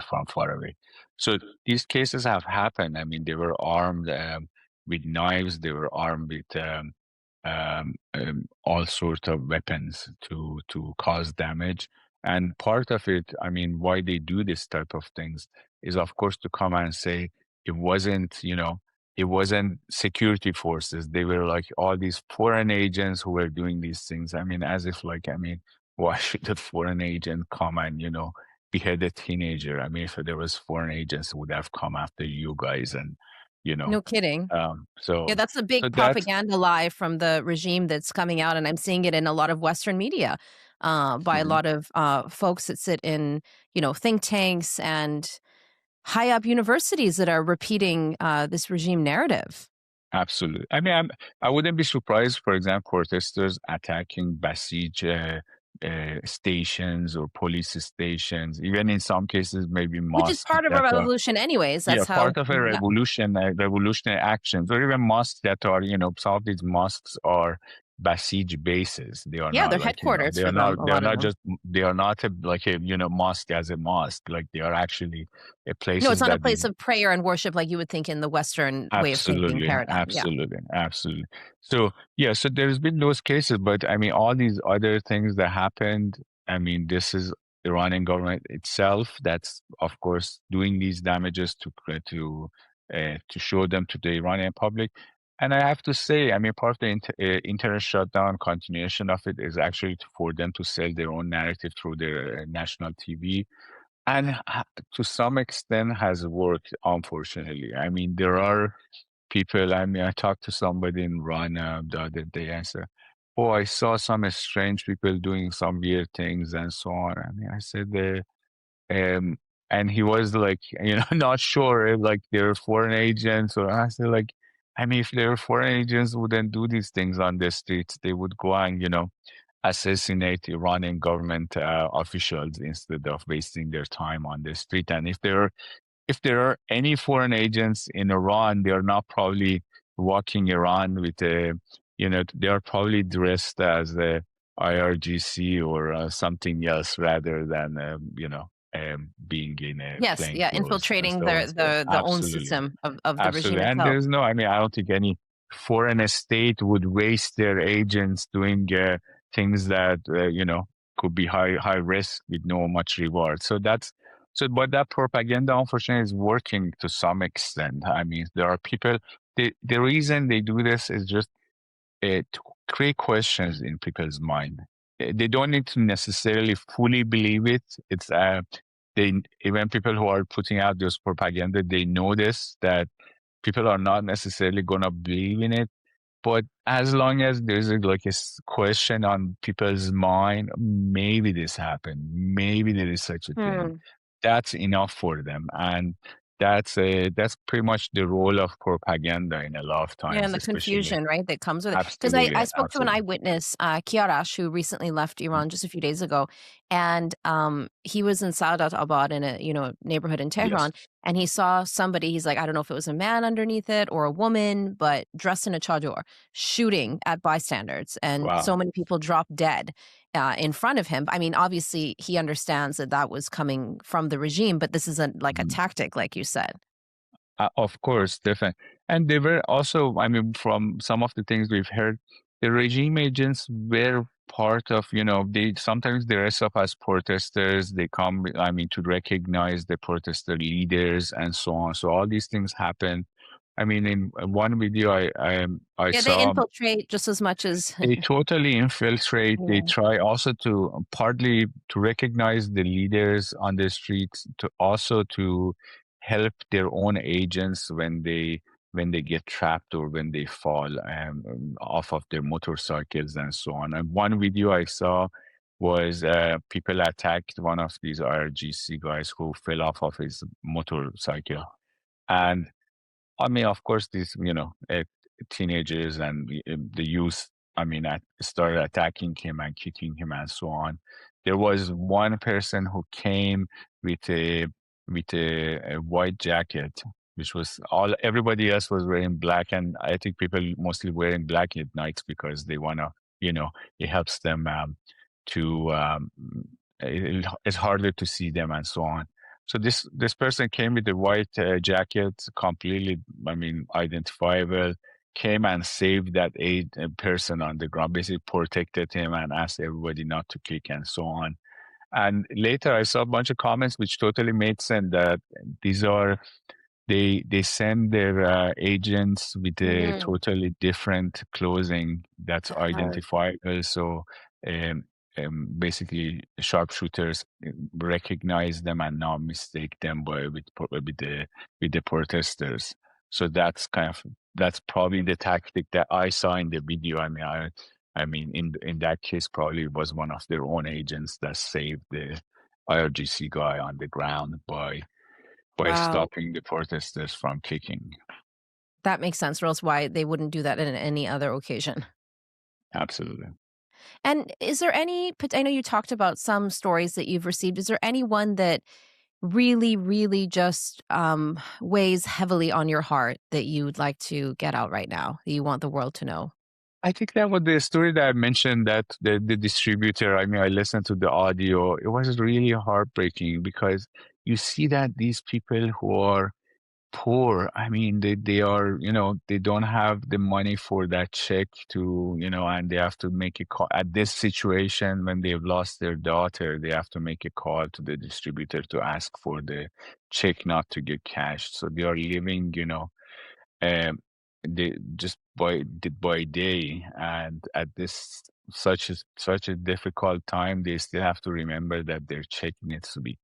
from far away. So these cases have happened. They were armed with knives. They were armed with all sorts of weapons to cause damage. And part of it, why they do this type of things is, of course, to come and say, it wasn't security forces. They were like all these foreign agents who were doing these things. as if why should a foreign agent come and, behead a teenager? If there was foreign agents who would have come after you guys and, No kidding. So yeah, that's a big propaganda lie from the regime that's coming out, and I'm seeing it in a lot of Western media by a lot of folks that sit in, think tanks and high up universities that are repeating this regime narrative. Absolutely. I wouldn't be surprised, for example, protesters attacking Basij stations or police stations, even in some cases, maybe Which is mosques part of a that are, revolution anyways. yeah, That's how, part of a yeah. revolutionary actions, or even mosques that are, some of these mosques are besieged bases. They are Yeah, not they're like, headquarters for them, a they are lot of not them. just, they are not like a, mosque as a mosque. Like they are actually No, it's places not a that place of prayer and worship like you would think in the Western way of thinking absolutely, paradigm. Yeah. absolutely. So yeah, so there's been those cases, but I mean, all these other things that happened. I mean, this is Iranian government itself that's, of course, doing these damages to show them to the Iranian public. And I have to say, I mean, part of the internet shutdown, continuation of it, is actually for them to sell their own narrative through their national TV, and to some extent has worked, unfortunately. I mean, there are people, I mean, I talked to somebody in Iran the other day and said, oh, I saw some strange people doing some weird things and so on. I mean, I said, um, and he was like, not sure if like they're foreign agents, or I said, like, I mean, if they're foreign agents, wouldn't do these things on the streets. They would go and, assassinate Iranian government officials instead of wasting their time on the street. And if there are any foreign agents in Iran, they are not probably walking around with they are probably dressed as a IRGC or something else rather than being in a Yes, plain yeah, clothes. infiltrating So, the own absolutely. system of the regime Absolutely. And itself. there's no, I mean, I don't think any foreign state would waste their agents doing things that, could be high risk with no much reward. But that propaganda, unfortunately, is working to some extent. I mean, there are people, the reason they do this is just to create questions in people's mind. They don't need to necessarily fully believe it. It's, even people who are putting out this propaganda, they know this, that people are not necessarily going to believe in it. But as long as there's like a question on people's mind, maybe this happened, maybe there is such a thing. That's enough for them, and that's pretty much the role of propaganda in a lot of Yeah, and times, the especially. confusion, right, that comes with it. Because Absolutely, I spoke to an absolutely. eyewitness, Kiarash, who recently left Iran just a few days ago, and he was in Saadat Abad in a neighborhood in Yes. Tehran, and he saw somebody. He's like, I don't know if it was a man underneath it or a woman, but dressed in a chador, shooting at bystanders, and so Wow. many people dropped dead in front of him. I mean, obviously, he understands that was coming from the regime, but this is a Mhm. tactic, like you said. Of course, definitely. And they were also, I mean, from some of the things we've heard, the regime agents were part of, they sometimes dress up as protesters. They come, I mean, to recognize the protester leaders and so on. So all these things happen. I mean, in one video I Yeah, they saw, infiltrate just as much as they totally infiltrate. They yeah. try also to partly to recognize the leaders on the streets, to also to help their own agents when they get trapped or when they fall off of their motorcycles and so on. And one video I saw was people attacked one of these IRGC guys who fell off of his motorcycle, and I mean, of course, these, teenagers and the youth, I mean, started attacking him and kicking him and so on. There was one person who came with a white jacket, which was everybody else was wearing black, and I think people mostly wearing black at night because they wanna, it helps them to it's harder to see them and so on. So this person came with a white jacket, completely, I mean, identifiable. Came and saved that person on the ground, basically protected him and asked everybody not to kick and so on. And later, I saw a bunch of comments which totally made sense that these are they send their agents with a totally different clothing that's identifiable. So um, basically, sharpshooters recognize them and not mistake them with the protesters. So that's probably the tactic that I saw in the video. I mean, in that case, probably it was one of their own agents that saved the IRGC guy on the ground by Wow. stopping the protesters from kicking. That makes sense, or else why they wouldn't do that in any other occasion. Absolutely. And is there any, I know you talked about some stories that you've received. Is there any one that really, really just weighs heavily on your heart that you'd like to get out right now, that you want the world to know? I think that was the story that I mentioned, that the distributor, I mean, I listened to the audio. It was really heartbreaking because you see that these people who are poor, I mean, they are, they don't have the money for that check to, and they have to make a call at this situation when they've lost their daughter. They have to make a call to the distributor to ask for the check not to get cashed. So they are living, um, they just by day, and at this such a difficult time, they still have to remember that their check needs to be,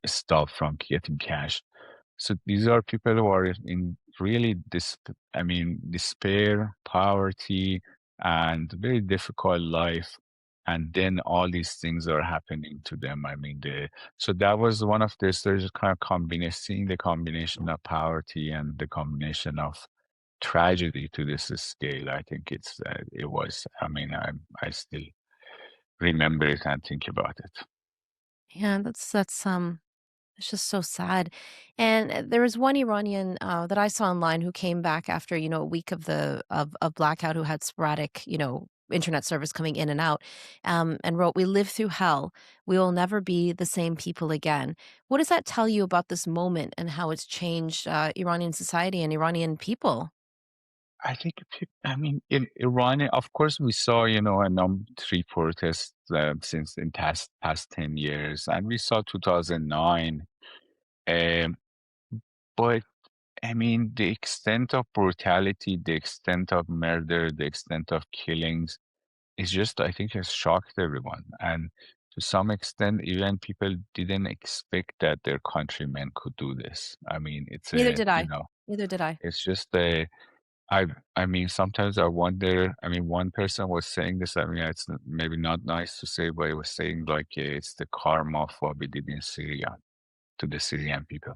stopped from getting cash. So these are people who are in really despair, poverty, and very difficult life. And then all these things are happening to them. So that was one of the stories, kind of combination, seeing the combination of poverty and the combination of tragedy to this scale. I think it was. I still remember it and think about it. Yeah, it's just so sad. And there was one Iranian that I saw online who came back after, a week of of blackout, who had sporadic, internet service coming in and out, and wrote, "We lived through hell. We will never be the same people again." What does that tell you about this moment and how it's changed Iranian society and Iranian people? I think, in Iran, of course, we saw, a number three protests since in past 10 years, and we saw 2009. Um, but the extent of brutality, the extent of murder, the extent of killings is just, I think, has shocked everyone. And to some extent, even people didn't expect that their countrymen could do this. It's Neither did I. Neither did I. it's just sometimes I wonder. One person was saying this. It's maybe not nice to say, but he was saying like it's the karma of what we did in Syria to the Syrian people,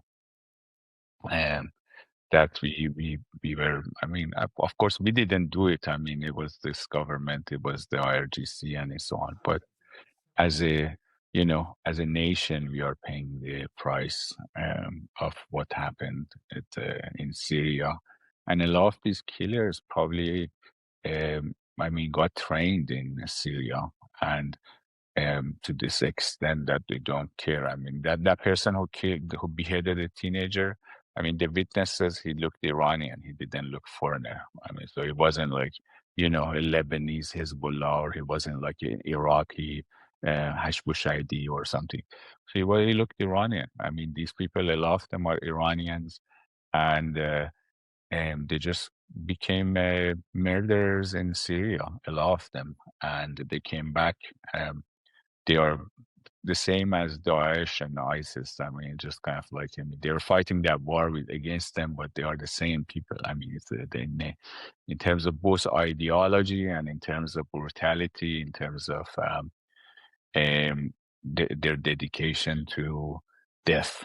and that we were. Of course, we didn't do it. It was this government, it was the IRGC, and so on. But as a nation, we are paying the price of what happened in Syria, and a lot of these killers probably, got trained in Syria, and to this extent that they don't care. That person who beheaded a teenager. The witness says he looked Iranian. He didn't look foreigner. So he wasn't like, a Lebanese Hezbollah, or he wasn't like an Iraqi Hashbushaidi or something. So he looked Iranian. These people, a lot of them are Iranians, and they just became murderers in Syria, a lot of them, and they came back. They are the same as Daesh and ISIS. Just kind of like, they're fighting that war against them, but they are the same people. In terms of both ideology and in terms of brutality, in terms of their dedication to death.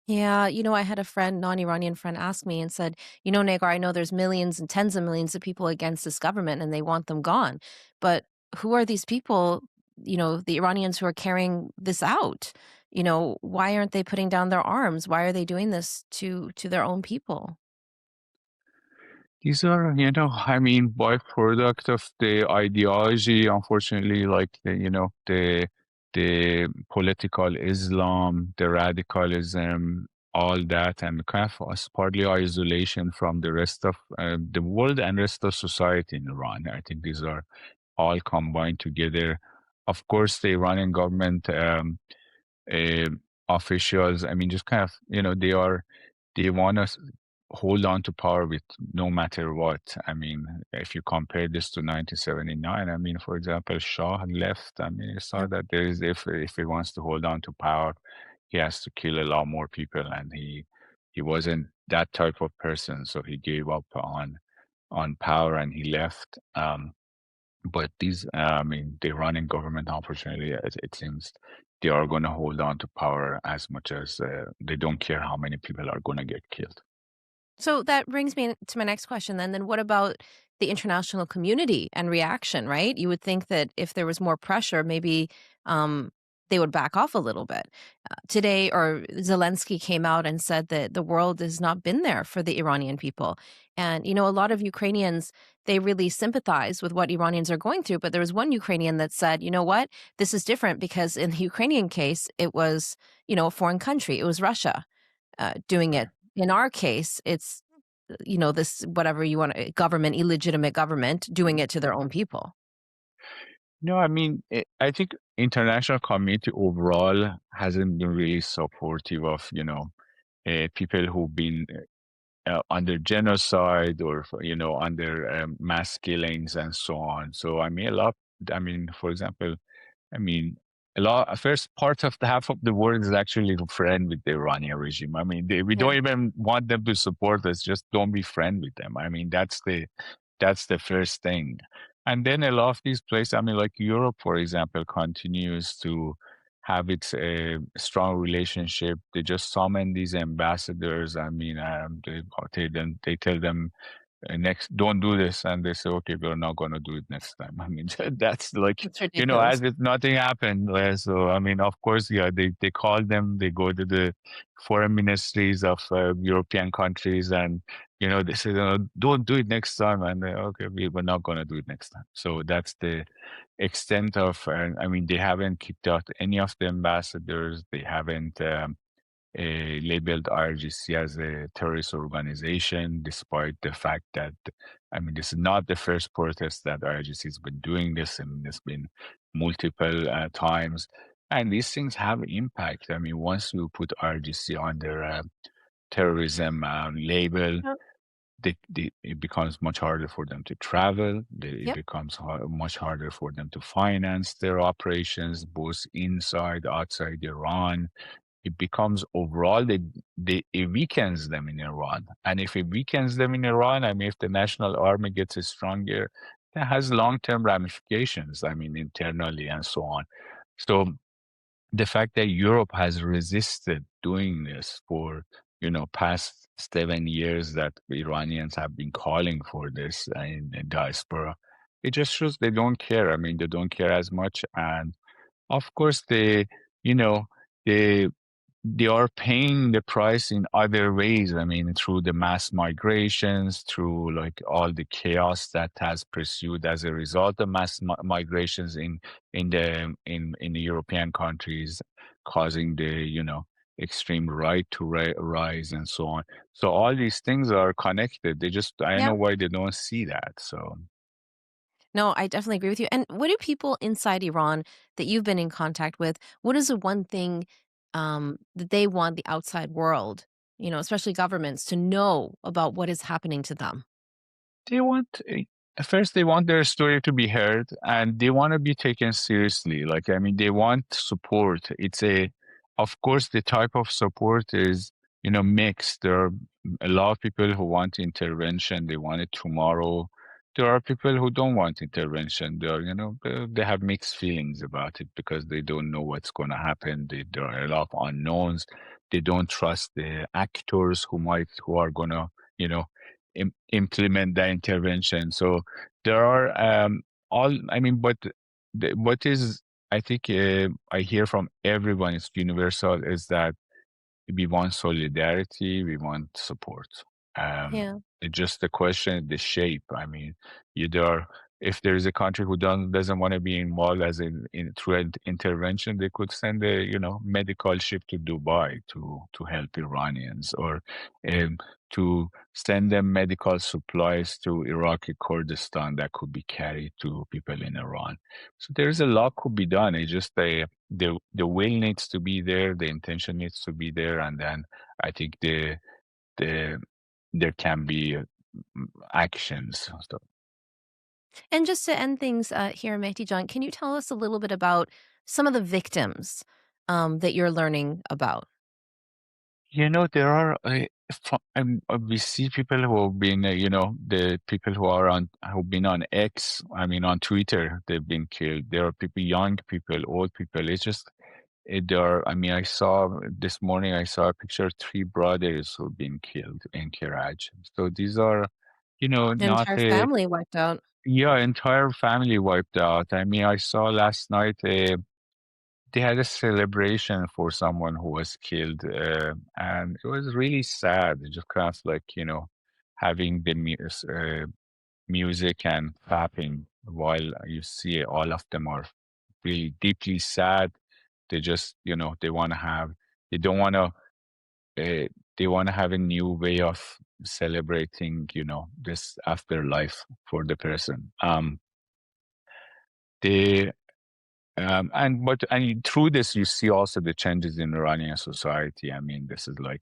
Yeah, I had a friend, non-Iranian friend, ask me and said, Nagar, I know there's millions and tens of millions of people against this government and they want them gone. But who are these people, the Iranians who are carrying this out? Why aren't they putting down their arms? Why are they doing this to their own people? These are, byproduct of the ideology, unfortunately, like the political Islam, the radicalism, all that, and kind of as partly isolation from the rest of the world and rest of society in Iran. I think these are all combined together. Of course, the Iranian government uh, officials, just kind of, they want us hold on to power with no matter what. If you compare this to 1979, for example, Shah left. You saw that there is, if he wants to hold on to power, he has to kill a lot more people, and he wasn't that type of person, so he gave up on power and he left. But these, the Iranian government, unfortunately, it seems they are going to hold on to power as much as they don't care how many people are going to get killed. So that brings me to my next question then. Then what about the international community and reaction, right? You would think that if there was more pressure, maybe they would back off a little bit. Today, or Zelensky came out and said that the world has not been there for the Iranian people. And, a lot of Ukrainians, they really sympathize with what Iranians are going through. But there was one Ukrainian that said, you know what, this is different because in the Ukrainian case, it was, a foreign country. It was Russia doing it. In our case, it's, this, whatever you want, government, illegitimate government doing it to their own people. No, I mean, I think international community overall hasn't been really supportive of, people who've been under genocide or, under mass killings and so on. So, I mean, for example, I mean, first part of the half of the world is actually friend with the Iranian regime. I mean, we don't even want them to support us. Just don't be friend with them. I mean, that's the first thing. And then a lot of these places, I mean, like Europe, for example, continues to have its strong relationship. They just summon these ambassadors. I mean, they tell them next, don't do this, and they say, okay, we're not going to do it next time. I mean, that's like, It's ridiculous. as if nothing happened. So, I mean, of course, yeah, they call them, they go to the foreign ministries of European countries, and they say, don't do it next time, and okay, we're not going to do it next time. So that's the extent of. I mean, they haven't kicked out any of the ambassadors. They haven't. Labeled IRGC as a terrorist organization, despite the fact that, I mean, this is not the first protest that IRGC has been doing this, and there's been multiple times. And these things have impact. I mean, once you put IRGC on their terrorism label, it becomes much harder for them to travel. It becomes much harder for them to finance their operations, both inside, outside Iran. It becomes overall, it weakens them in Iran. And if it weakens them in Iran, I mean, if the national army gets stronger, that has long-term ramifications, I mean, internally and so on. So the fact that Europe has resisted doing this for, past 7 years that the Iranians have been calling for this in the diaspora, it just shows they don't care. I mean, they don't care as much. And of course, they they are paying the price in other ways. I mean, through the mass migrations, through like all the chaos that has pursued as a result of mass migrations in the European countries, causing the extreme right to rise and so on. So all these things are connected. I don't know why they don't see that. So. No, I definitely agree with you. And what do people inside Iran that you've been in contact with, what is the one thing that they want the outside world, especially governments, to know about what is happening to them? They want, first, they want their story to be heard, and they want to be taken seriously. Like, I mean, they want support. Of course, the type of support is, mixed. There are a lot of people who want intervention. They want it tomorrow. There are people who don't want intervention. They have mixed feelings about it because they don't know what's going to happen. There are a lot of unknowns. They don't trust the actors who are going to, implement that intervention. So there are but what is, I think, I hear from everyone, it's universal, is that we want solidarity, we want support. It's just the question, the shape. I mean, if there is a country who doesn't want to be involved through intervention, they could send a medical ship to Dubai to help Iranians, or to send them medical supplies to Iraqi Kurdistan that could be carried to people in Iran. So there's a lot could be done. It's just the will needs to be there, the intention needs to be there, and then I think there can be actions. So. And just to end things here, Mehdi Jan, can you tell us a little bit about some of the victims that you're learning about? There are, we see people who have been, the people who've been on X, I mean, on Twitter, they've been killed. There are people, young people, old people. It's just, this morning, I saw a picture of 3 brothers who've been killed in Kiraj. So these are, not Entire a, family wiped out. yeah, entire family wiped out. I mean, I saw last night they had a celebration for someone who was killed, and it was really sad. It just kind of like, having the music and clapping while you see all of them are really deeply sad. They just, they don't want to, they want to have a new way of celebrating, this afterlife for the person. They and through this you see also the changes in Iranian society. I mean, this is like,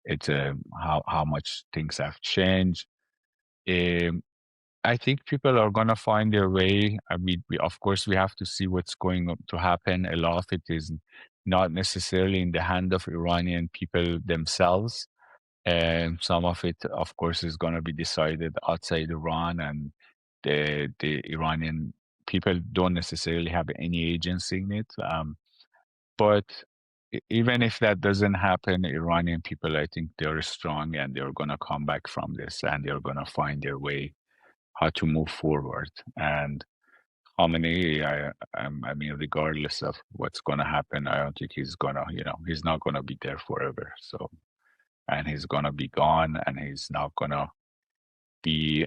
it's how much things have changed. Um, I think people are gonna find their way. I mean, of course, we have to see what's going to happen. A lot of it is not necessarily in the hand of Iranian people themselves, and some of it, of course, is gonna be decided outside Iran, and the Iranian people don't necessarily have any agency in it. But even if that doesn't happen, Iranian people, I think they're strong and they're gonna come back from this and they're gonna find their way how to move forward. And Khamenei, I mean, regardless of what's going to happen, I don't think he's gonna, he's not gonna be there forever. So, and he's gonna be gone, and he's not gonna be,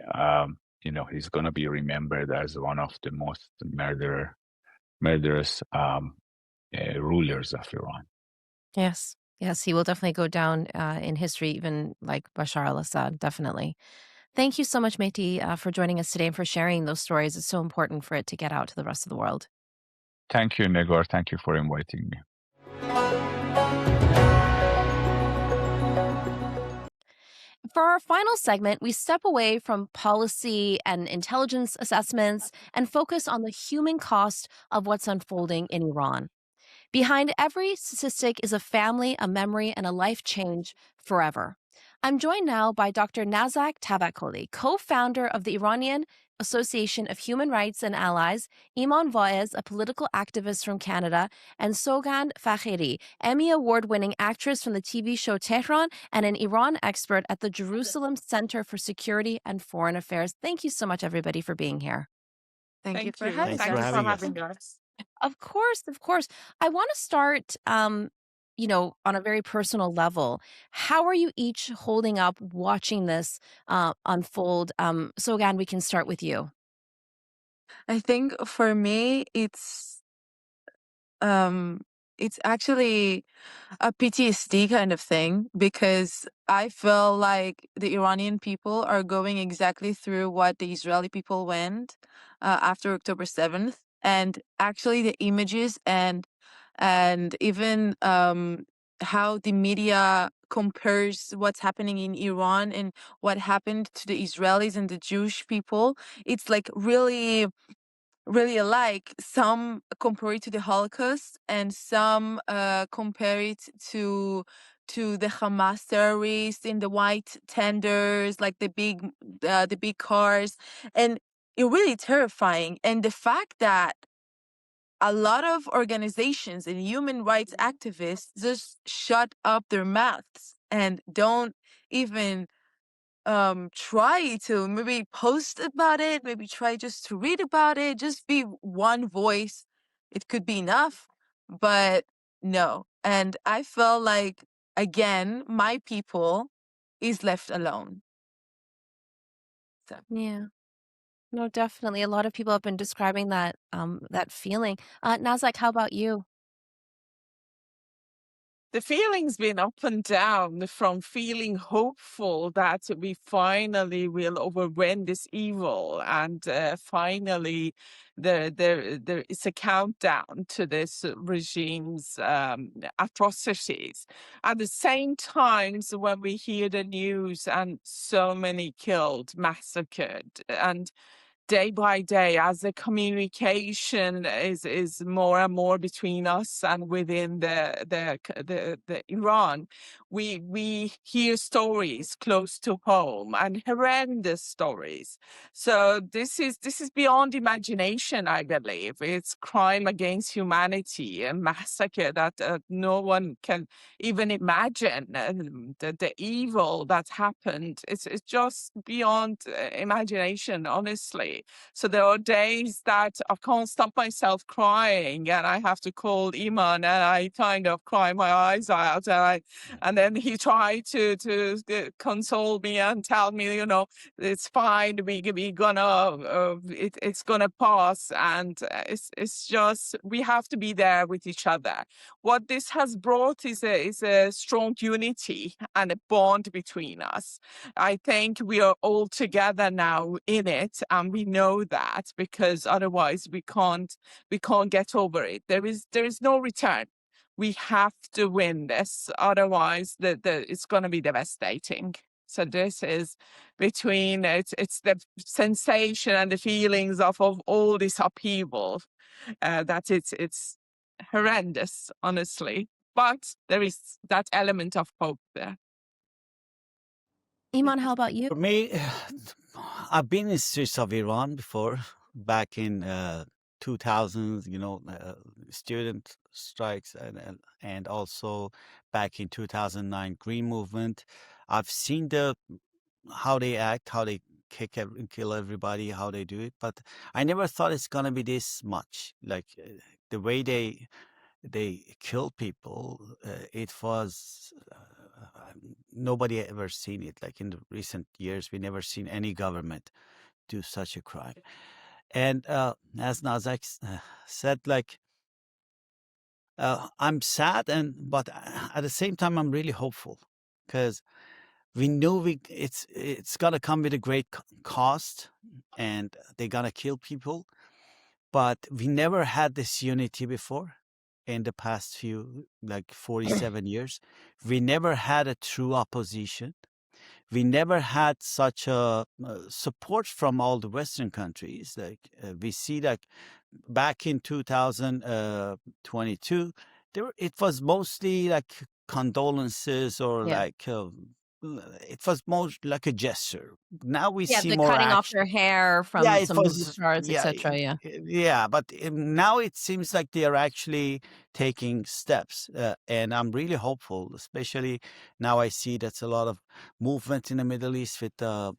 he's gonna be remembered as one of the most murderous rulers of Iran. Yes. Yes, he will definitely go down in history, even like Bashar al-Assad, definitely. Thank you so much, Mehdi, for joining us today and for sharing those stories. It's so important for it to get out to the rest of the world. Thank you, Negar. Thank you for inviting me. For our final segment, we step away from policy and intelligence assessments and focus on the human cost of what's unfolding in Iran. Behind every statistic is a family, a memory, and a life change forever. I'm joined now by Dr. Nazak Tavakoli, co-founder of the Iranian Association of Human Rights and Allies, Iman Vaez, a political activist from Canada, and Sogand Fakheri, Emmy Award-winning actress from the TV show Tehran and an Iran expert at the Jerusalem Center for Security and Foreign Affairs. Thank you so much, everybody, for being here. Thank you for Thanks having for us. having us. Of course, of course. I want to start, on a very personal level. How are you each holding up watching this unfold? Sogan, we can start with you. I think for me, it's actually a PTSD kind of thing because I feel like the Iranian people are going exactly through what the Israeli people went after October 7th. And actually the images and even how the media compares what's happening in Iran and what happened to the Israelis and the Jewish people, it's like really alike. Some compare it to the Holocaust, and some compare it to the Hamas terrorists in the white tenders, like the big cars, and it's really terrifying. And the fact that a lot of organizations and human rights activists just shut up their mouths and don't even try to maybe post about it, maybe try just to read about it, just be one voice. It could be enough, but no. And I felt like, again, my people is left alone. So. Yeah. No, definitely. A lot of people have been describing that that feeling. Nazak, how about you? The feeling's been up and down, from feeling hopeful that we finally will overwhelm this evil, and finally there is a countdown to this regime's atrocities. At the same time, when we hear the news and so many killed, massacred, and day by day, as the communication is more and more between us and within the Iran, we hear stories close to home and horrendous stories. So this is beyond imagination. I believe it's crime against humanity, a massacre that no one can even imagine. The evil that happened, it's just beyond imagination, honestly. So there are days that I can't stop myself crying, and I have to call Iman, and I kind of cry my eyes out, and then he tried to console me and tell me, you know, it's fine, we gonna it's gonna pass, and it's just we have to be there with each other. What this has brought is a strong unity and a bond between us. I think we are all together now in it, and we know that, because otherwise we can't get over it. There is no return. We have to win this, otherwise it's going to be devastating. So this is between it's the sensation and the feelings of all this upheaval, that it's horrendous, honestly. But there is that element of hope there. Iman, how about you? For me, I've been in the streets of Iran before, back in 2000s, student strikes, and also back in 2009 Green Movement. I've seen how they act, how they kill everybody, how they do it, but I never thought it's gonna be this much. Like the way they kill people, it was nobody ever seen it. Like in the recent years, we never seen any government do such a crime. And as Nazak said, like I'm sad, but at the same time I'm really hopeful, because we know it's gonna come with a great cost, and they're gonna kill people. But we never had this unity before in the past few, like 47 years. We never had a true opposition. We never had such a support from all the Western countries. Like we see, like back in 2022, it was mostly like condolences, or Yeah. like it was more like a gesture. Now we Yeah, see the more cutting off action. their hair from Yeah, it some movie was. stars, Yeah, etc. Yeah. yeah, but now it seems like they are actually taking steps, and I'm really hopeful. Especially now, I see that's a lot of movement in the Middle East with the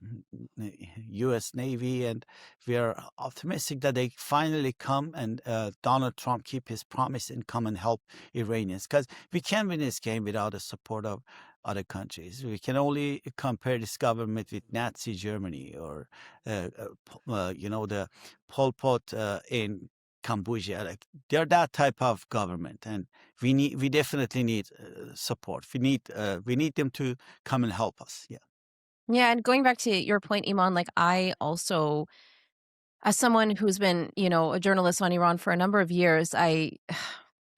U.S. Navy, and we are optimistic that they finally come, and Donald Trump keep his promise and come and help Iranians, because we can't win this game without the support of other countries. We can only compare this government with Nazi Germany, or the Pol Pot in Cambodia. Like they're that type of government, and we definitely need support. We need them to come and help us. Yeah. Yeah, and going back to your point, Iman, like I also, as someone who's been, a journalist on Iran for a number of years, and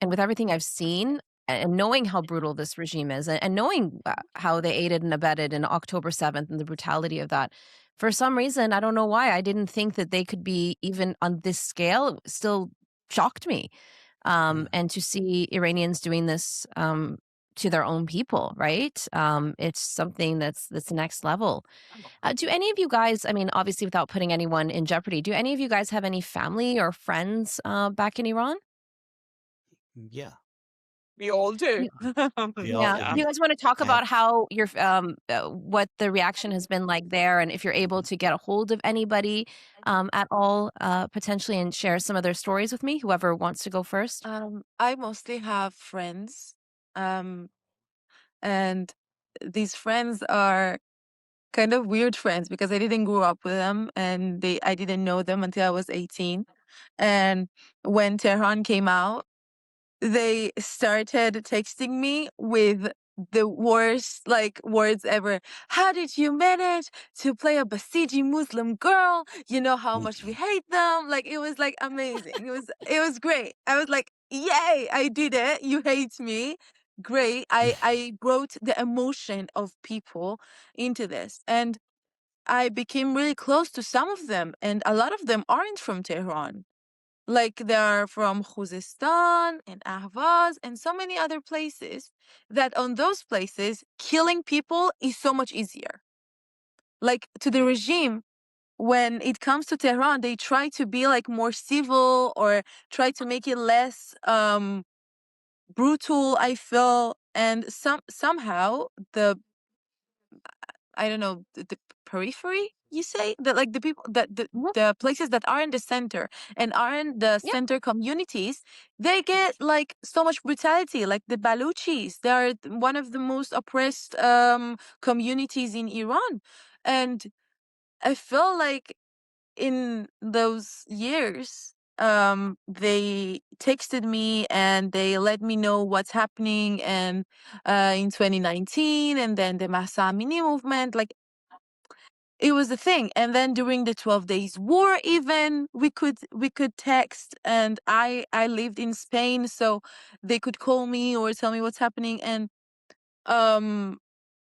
with everything I've seen, and knowing how brutal this regime is, and knowing how they aided and abetted in October 7th and the brutality of that, for some reason, I don't know why, I didn't think that they could be even on this scale. It still shocked me. And to see Iranians doing this to their own people, right? It's something that's next level. Do any of you guys, I mean, obviously without putting anyone in jeopardy, do any of you guys have any family or friends back in Iran? Yeah. We all do. Yeah. Do you guys want to talk about how your what the reaction has been like there, and if you're able to get a hold of anybody at all, potentially, and share some of their stories with me? Whoever wants to go first. I mostly have friends, and these friends are kind of weird friends because I didn't grow up with them, and I didn't know them until I was 18. And when Tehran came out, they started texting me with the worst words ever. How did you manage to play a Basiji Muslim girl? You know how much we hate them. Like it was like amazing. It was great. I was like, yay, I did it. You hate me. Great. I brought the emotion of people into this. And I became really close to some of them, and a lot of them aren't from Tehran. Like they're from Khuzestan and Ahvaz and so many other places that on those places, killing people is so much easier. Like to the regime, when it comes to Tehran, they try to be like more civil or try to make it less brutal, I feel. And somehow the, I don't know, the periphery, you say, that like the people that the places that are in the center and are in the Yeah. center communities, they get like so much brutality. Like the Baluchis, they are one of the most oppressed communities in Iran, and I feel like in those years they texted me and they let me know what's happening, and in 2019, and then the Mahsa Amini movement, like it was a thing. And then during the 12 days war, even we could text, and I lived in Spain, so they could call me or tell me what's happening. And um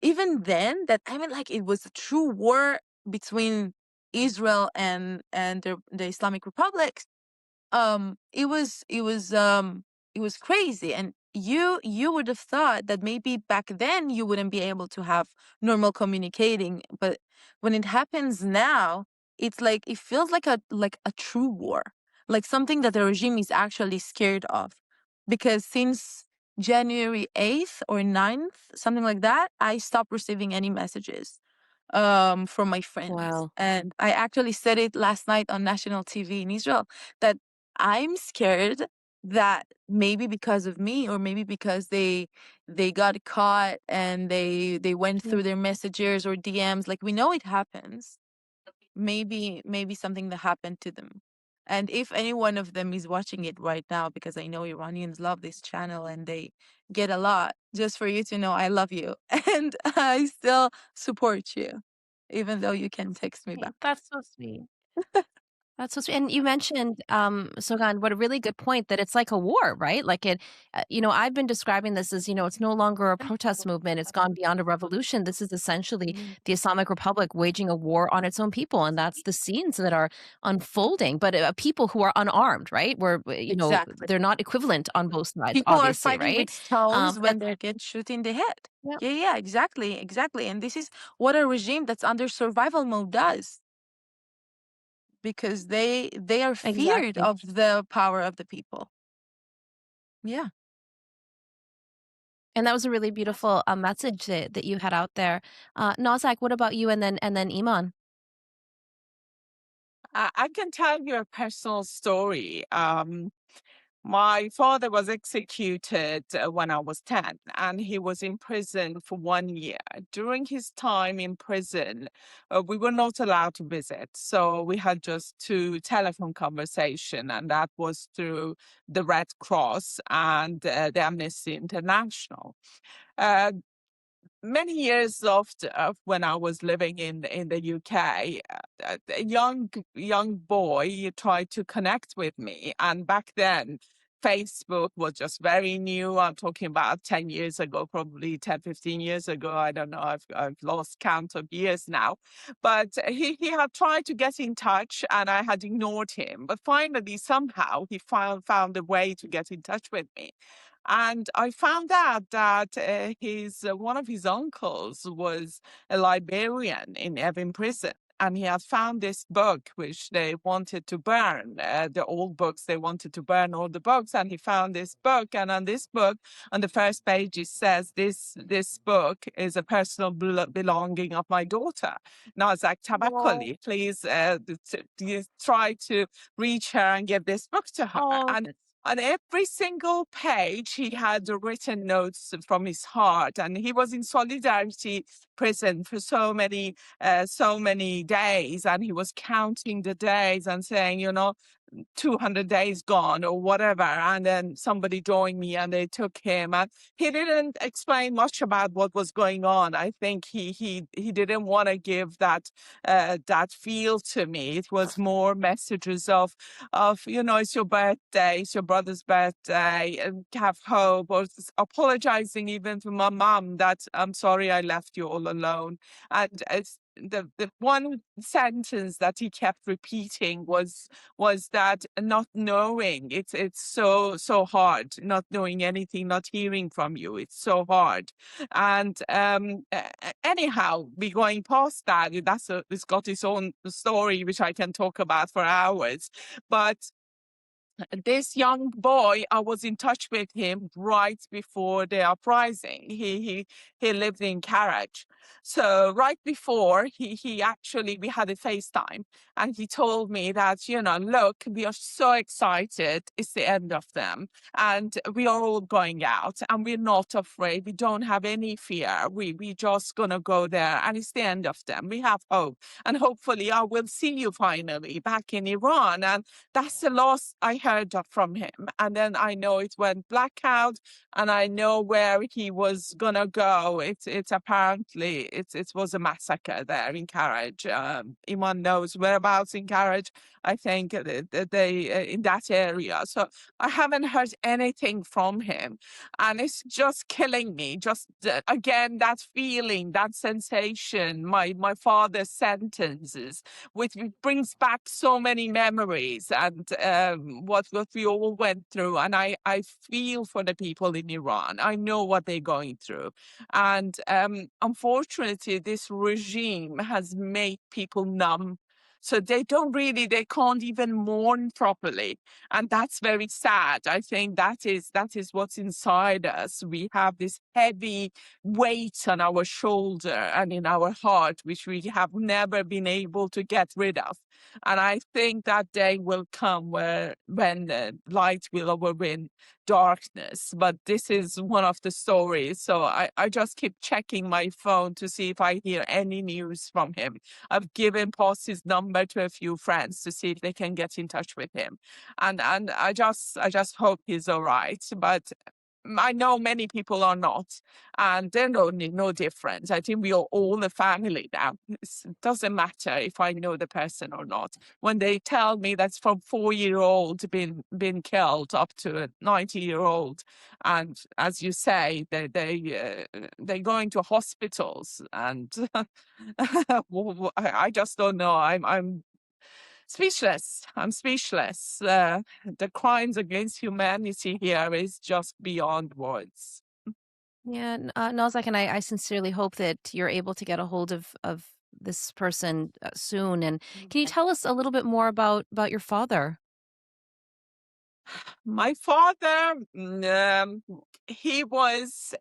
even then, that, I mean, like, it was a true war between Israel and the Islamic Republic. It was crazy. And you would have thought that maybe back then you wouldn't be able to have normal communicating, but when it happens now, it's like it feels like a true war, like something that the regime is actually scared of. Because since January 8th or 9th, something like that, I stopped receiving any messages from my friends. Wow. And I actually said it last night on national TV in Israel, that I'm scared that maybe because of me, or maybe because they got caught and they went through their messages or DMs, like we know it happens. Maybe something that happened to them. And if any one of them is watching it right now, because I know Iranians love this channel and they get a lot, just for you to know, I love you and I still support you, even though you can text me back. That's so sweet. That's so sweet. And you mentioned, Sogand, what a really good point, that it's like a war, right? Like I've been describing this as, it's no longer a protest movement. It's gone beyond a revolution. This is essentially the Islamic Republic waging a war on its own people. And that's the scenes that are unfolding. But people who are unarmed, right? Where, Exactly. they're not equivalent on both sides, People are obviously, fighting right? with stones when But they get shot in the head. yeah, Yeah, exactly. And this is what a regime that's under survival mode does, because they are feared exactly. of the power of the people. Yeah. And that was a really beautiful message that you had out there. Nazak, what about you? And then Iman. I can tell you a personal story. My father was executed when I was 10, and he was in prison for 1 year. During his time in prison, we were not allowed to visit. So we had just two telephone conversation, and that was through the Red Cross and the Amnesty International. Uh, Many years after, when I was living in the UK, a young boy tried to connect with me, and back then Facebook was just very new. I'm talking about 10 years ago, probably 10, 15 years ago. I don't know. I've lost count of years now. But he had tried to get in touch, and I had ignored him. But finally, somehow, he found a way to get in touch with me. And I found out that his one of his uncles was a librarian in Evin prison. And he had found this book which they wanted to burn, the old books. They wanted to burn all the books. And he found this book. And on this book, on the first page, it says, this book is a personal belonging of my daughter, Nazak Tavakoli. Please try to reach her and give this book to her. Oh, And on every single page, he had written notes from his heart, and he was in solidarity prison for so many days, and he was counting the days and saying, 200 days gone or whatever. And then somebody joined me and they took him, and he didn't explain much about what was going on. I think he didn't want to give that feel to me. It was more messages of it's your birthday, it's your brother's birthday, and have hope, or apologizing even to my mom that I'm sorry I left you all alone. And the one sentence that he kept repeating was that not knowing, it's so hard, not knowing anything, not hearing from you, it's so hard. And anyhow, we going past that, it's got its own story which I can talk about for hours. But this young boy, I was in touch with him right before the uprising. He lived in Karaj. So right before, he actually, we had a FaceTime, and he told me that, look, we are so excited. It's the end of them. And we are all going out, and we're not afraid. We don't have any fear. We just gonna go there, and it's the end of them. We have hope. And hopefully I will see you finally back in Iran. And that's the last I heard from him. And then I know it went blackout, and I know where he was gonna go. It's apparently it was a massacre there in Karaj. Iman knows whereabouts in Karaj. I think they in that area. So I haven't heard anything from him, and it's just killing me. Just again, that feeling, that sensation, my father's sentences, which brings back so many memories, and what we all went through. And I feel for the people in Iran. I know what they're going through. And unfortunately, this regime has made people numb. So they can't even mourn properly. And that's very sad. I think that is what's inside us. We have this heavy weight on our shoulder and in our heart, which we have never been able to get rid of. And I think that day will come when light will overwin darkness. But this is one of the stories. So I just keep checking my phone to see if I hear any news from him. I've passed his number to a few friends to see if they can get in touch with him. And I just hope he's all right. But I know many people are not, and there's no difference. I think we are all a family now. It doesn't matter if I know the person or not. When they tell me that's from 4-year-old been killed up to a 90-year-old, and as you say, they go into hospitals, and I just don't know. I'm speechless. I'm speechless. The crimes against humanity here is just beyond words. Yeah, Nazak, and I sincerely hope that you're able to get a hold of this person soon. And can you tell us a little bit more about your father? My father, he was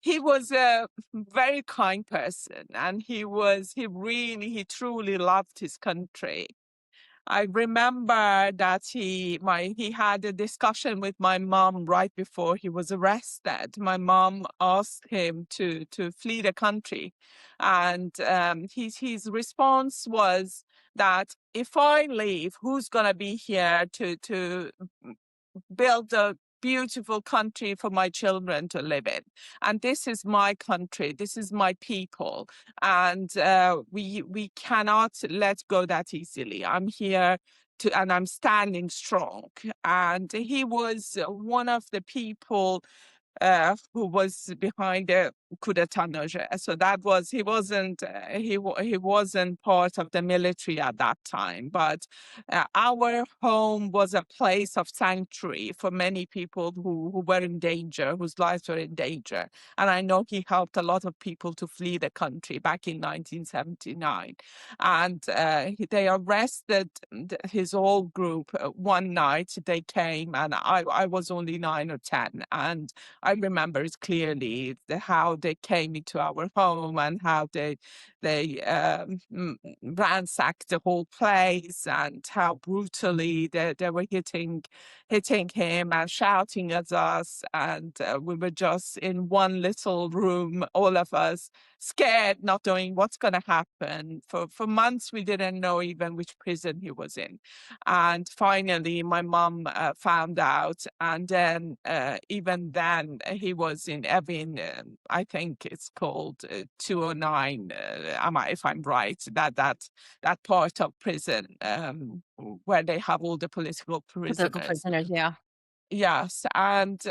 a very kind person, and he truly loved his country. I remember that he had a discussion with my mom right before he was arrested. My mom asked him to flee the country, and his response was that if I leave, who's gonna be here to build a beautiful country for my children to live in? And this is my country, this is my people, and we cannot let go that easily. I'm here and I'm standing strong. And he was one of the people who was behind the coup d'état Niger. So he wasn't part of the military at that time, but our home was a place of sanctuary for many people who were in danger, whose lives were in danger. And I know he helped a lot of people to flee the country back in 1979. And they arrested his whole group one night. They came, and I was only 9 or 10, and I remember it clearly how they came into our home and how they ransacked the whole place, and how brutally they were hitting him and shouting at us. And we were just in one little room, all of us, scared, not knowing what's going to happen. For months, we didn't know even which prison he was in. And finally, my mom found out. And then, even then, he was in Evin, I think it's called 209, if I'm right, that part of prison where they have all the political prisoners. Yeah. Yes, and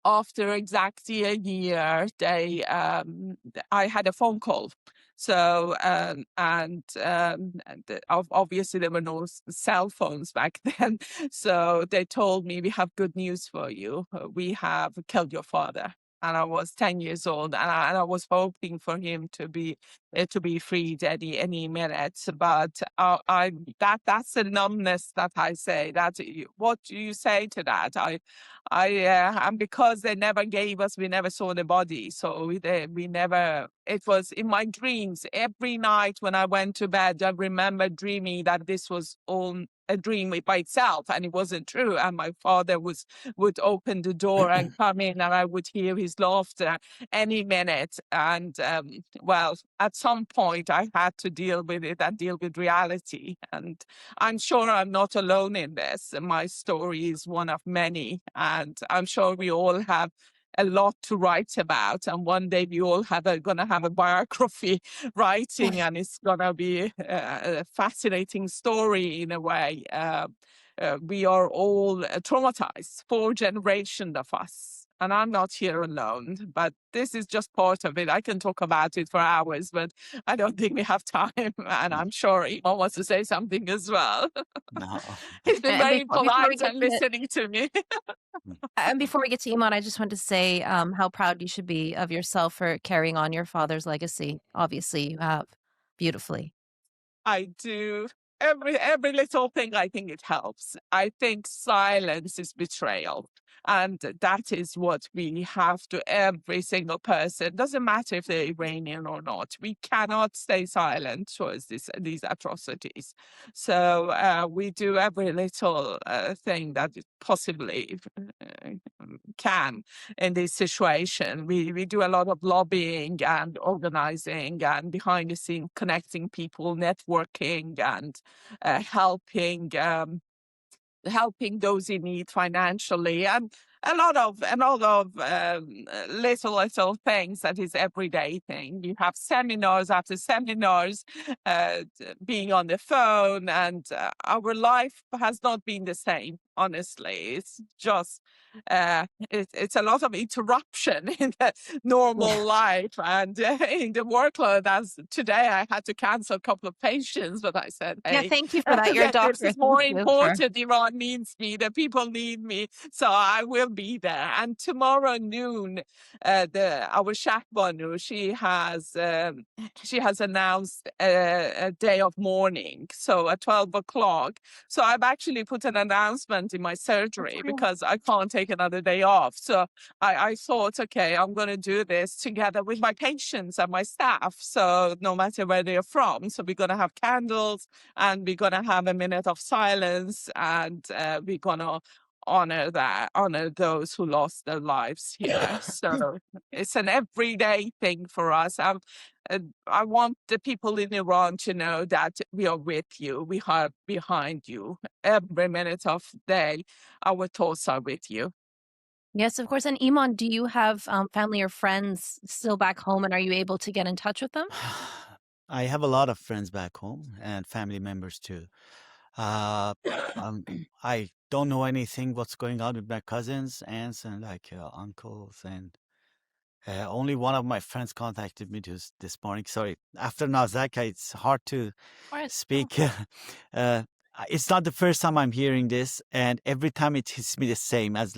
after exactly a year, I had a phone call. So, obviously there were no cell phones back then. So they told me, we have good news for you. We have killed your father. And I was 10 years old, and I was hoping for him to be freed any minute. But that's the numbness that I say. What do you say to that? And because they never gave us, we never saw the body. So we never, it was in my dreams. Every night when I went to bed, I remember dreaming that this was all a dream by itself, and it wasn't true. And my father would open the door and come in, and I would hear his laughter any minute. And well, at some point I had to deal with it and deal with reality. And I'm sure I'm not alone in this. My story is one of many, and I'm sure we all have a lot to write about. And one day we all gonna have a biography writing, and it's gonna be a fascinating story in a way. We are all traumatized, 4 generations of us. And I'm not here alone, but this is just part of it. I can talk about it for hours, but I don't think we have time. And I'm sure Iman wants to say something as well. No. He's been And very before we polite get and to listening to me. And before we get to Iman, I just want to say how proud you should be of yourself for carrying on your father's legacy. Obviously, you have beautifully. I do. Every little thing, I think it helps. I think silence is betrayal. And that is what we have to every single person. Doesn't matter if they're Iranian or not. We cannot stay silent towards these atrocities. So we do every little thing that it possibly can in this situation. We do a lot of lobbying and organizing and behind the scene connecting people, networking, and helping those in need financially, and a lot of little things that is everyday thing. You have seminars after seminars, being on the phone, and our life has not been the same. Honestly, it's just it's a lot of interruption in the normal life and in the workload. As today, I had to cancel a couple of patients, but I said, Yeah, hey, thank you for that. You're a this doctor. is more Thank you for- important. Iran needs me. The people need me, so I will be there. And tomorrow noon, our Shahbanu, she has announced a day of mourning. So at 12 o'clock. So I've actually put an announcement in my surgery because I can't take another day off. So I thought, okay, I'm going to do this together with my patients and my staff. So no matter where they're from. So we're going to have candles, and we're going to have a minute of silence, and we're going to honor those who lost their lives here. So it's an everyday thing for us. I want the people in Iran to know that we are with you. We are behind you. Every minute of the day, our thoughts are with you. Yes, of course. And Iman, do you have family or friends still back home, and are you able to get in touch with them? I have a lot of friends back home and family members too. I don't know anything what's going on with my cousins, aunts, and uncles, and only one of my friends contacted me this morning. Sorry, after Nazak, it's hard to speak. It's not the first time I'm hearing this, and every time it hits me the same as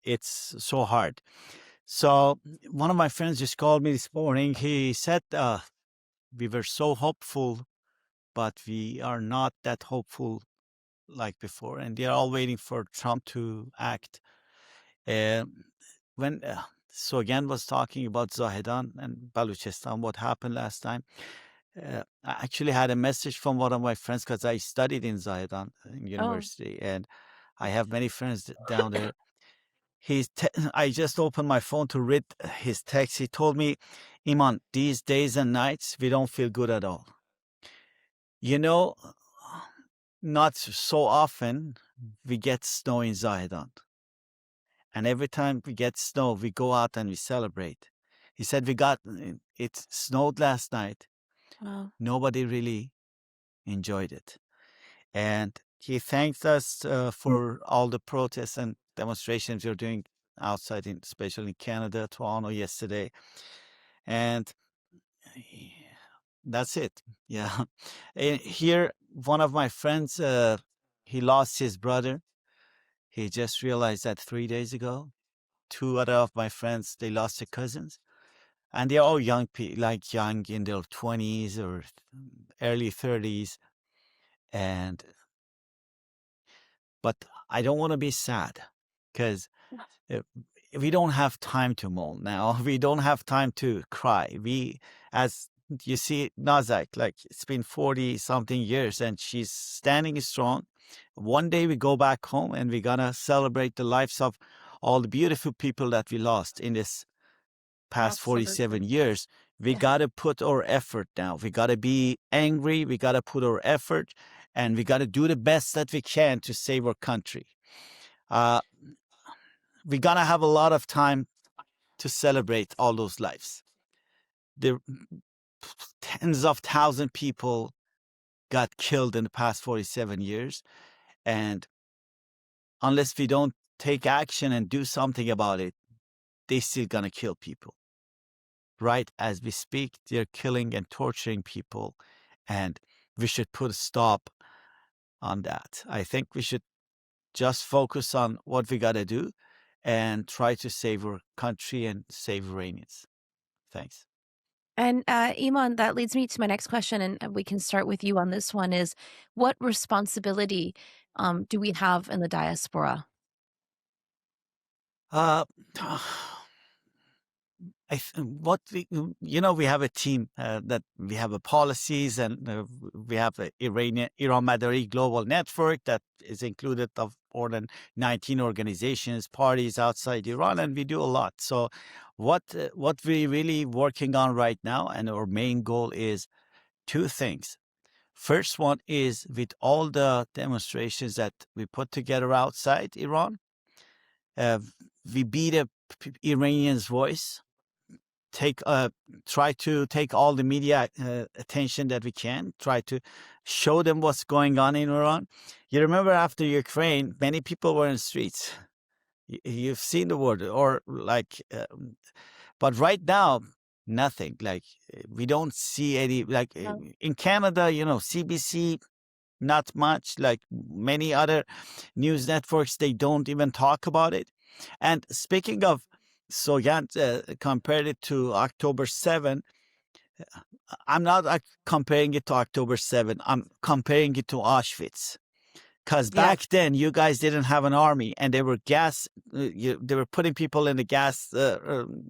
it's so hard. So one of my friends just called me this morning. He said we were so hopeful, but we are not that hopeful like before, and they are all waiting for Trump to act. When Sogand was talking about Zahedan and Baluchistan, what happened last time, I actually had a message from one of my friends because I studied in Zahedan University, and I have many friends down there. I just opened my phone to read his text. He told me, Iman, these days and nights, we don't feel good at all. You know, not so often we get snow in Zahedan. And every time we get snow, we go out and we celebrate. He said it snowed last night. Wow. Nobody really enjoyed it. And he thanked us for all the protests and demonstrations you're doing outside, especially in Canada, Toronto yesterday. And that's it. Yeah. Here, one of my friends, he lost his brother. He just realized that 3 days ago. Two other of my friends, they lost their cousins. And they're all young people, like young in their 20s or early 30s. But I don't want to be sad because we don't have time to mourn now. We don't have time to cry. As you see, Nazak, like it's been 40 something years and she's standing strong. One day we go back home and we're going to celebrate the lives of all the beautiful people that we lost in this past 47 years. We got to put our effort now. We got to be angry. We got to put our effort and we got to do the best that we can to save our country. We're going to have a lot of time to celebrate all those lives. The tens of thousands of people got killed in the past 47 years. And unless we don't take action and do something about it, they're still going to kill people. Right as we speak, they're killing and torturing people. And we should put a stop on that. I think we should just focus on what we got to do and try to save our country and save Iranians. Thanks. And Iman, that leads me to my next question, and we can start with you on this one, is what responsibility do we have in the diaspora? We have a team that we have a policies and we have a Iran Madari Global Network that is included of more than 19 organizations, parties outside Iran, and we do a lot. So what we're really working on right now, and our main goal is two things. First one is with all the demonstrations that we put together outside Iran, we be the Iranians' voice. Try to take all the media attention that we can, try to show them what's going on in Iran. You remember after Ukraine, many people were in the streets. You've seen the word, or like, but right now, nothing. Like, we don't see any, like in Canada, CBC, not much. Like many other news networks, they don't even talk about it. And speaking of Sogand, compared it to October 7. I'm not comparing it to October 7. I'm comparing it to Auschwitz. Because back then, you guys didn't have an army, and they were they were putting people in the gas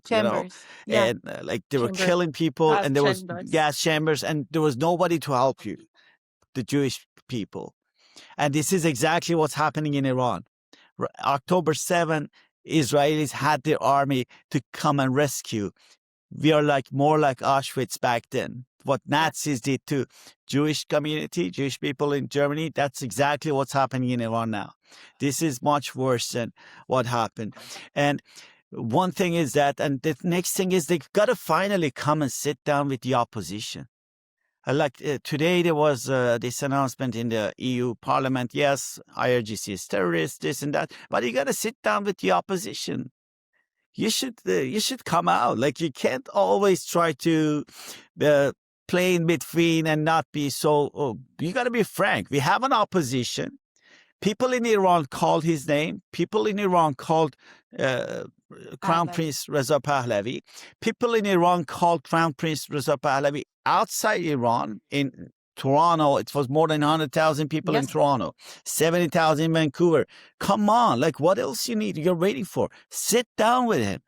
chambers. And like they were killing people, and there was gas chambers, and there was nobody to help you, the Jewish people. And this is exactly what's happening in Iran. October 7, Israelis had their army to come and rescue. We are more like Auschwitz back then. What Nazis did to Jewish community, Jewish people in Germany, that's exactly what's happening in Iran now. This is much worse than what happened. And one thing is that, and the next thing is they've got to finally come and sit down with the opposition. Today there was this announcement in the EU Parliament. Yes, IRGC is terrorist, this and that, but you got to sit down with the opposition. You should come out. Like, you can't always try to play in between and not be so. You got to be frank. We have an opposition. People in Iran called his name. People in Iran called Crown Prince Reza Pahlavi. People in Iran called Crown Prince Reza Pahlavi outside Iran. In Toronto, it was more than 100,000 people in Toronto, 70,000 in Vancouver. Come on, what else you need? You're waiting for? Sit down with him.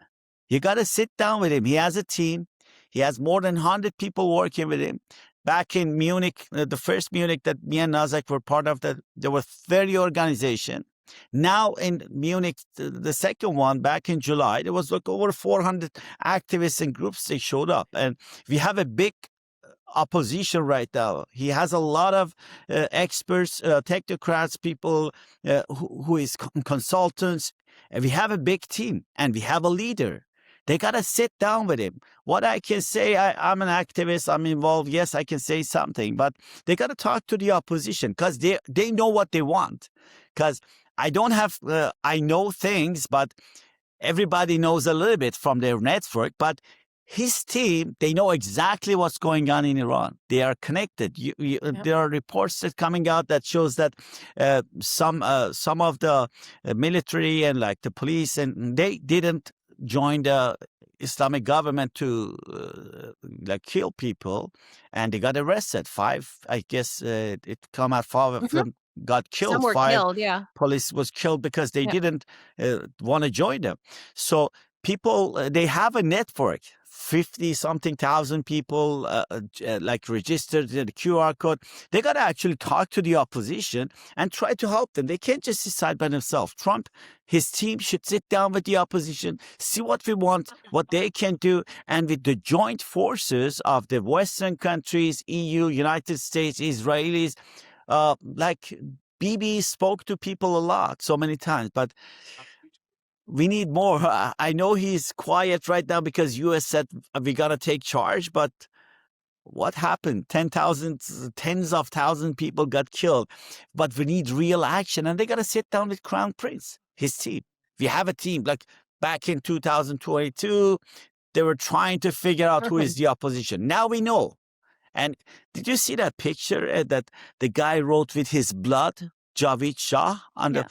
You got to sit down with him. He has a team. He has more than 100 people working with him. Back in Munich, the first Munich that me and Nazak were part of, there were 30 organizations. Now in Munich, the second one, back in July, there was over 400 activists and groups. They showed up. And we have a big opposition right now. He has a lot of experts, technocrats, people who is consultants. And we have a big team and we have a leader. They got to sit down with him. What I can say, I'm an activist, I'm involved. Yes, I can say something, but they got to talk to the opposition because they know what they want. Because I don't have, I know things, but everybody knows a little bit from their network. But his team, they know exactly what's going on in Iran. They are connected. There are reports that coming out that shows that some of the military and like the police, and they didn't join the Islamic government to like kill people, and they got arrested. 5, I guess, it come out 5 of them got killed. Some were 5 killed, yeah. police was killed because they Yeah. didn't want to join them. So people, they have a network. 50-something thousand people like registered in the QR code. They got to actually talk to the opposition and try to help them. They can't just decide by themselves. Trump, his team should sit down with the opposition, see what we want, what they can do, and with the joint forces of the Western countries, EU, United States, Israelis, like Bibi spoke to people a lot, so many times, but we need more. I know he's quiet right now because U.S. said we got to take charge, but what happened? 10,000, tens of thousands people got killed, but we need real action, and they got to sit down with Crown Prince, his team. We have a team, like back in 2022, they were trying to figure out who is the opposition. Now we know. And did you see that picture that the guy wrote with his blood, Javid Shah, on the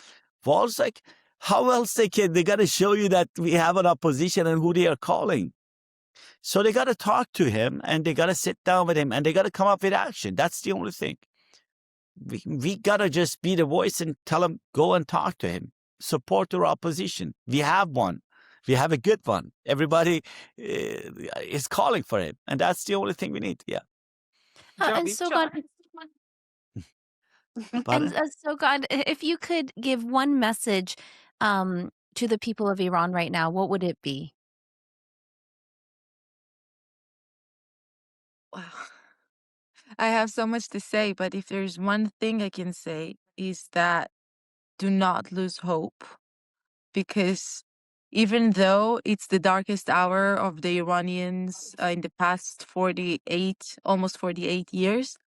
walls? Like, how else they got to show you that we have an opposition and who they are calling. So they got to talk to him, and they got to sit down with him, and they got to come up with action. That's the only thing. We got to just be the voice and tell him, go and talk to him. Support our opposition. We have one. We have a good one. Everybody is calling for him. And that's the only thing we need. Yeah. And Sogand, Sogand, if you could give one message to the people of Iran right now, what would it be? Wow. I have so much to say, but if there's one thing I can say is that do not lose hope, because even though it's the darkest hour of the Iranians in the past almost 48 years,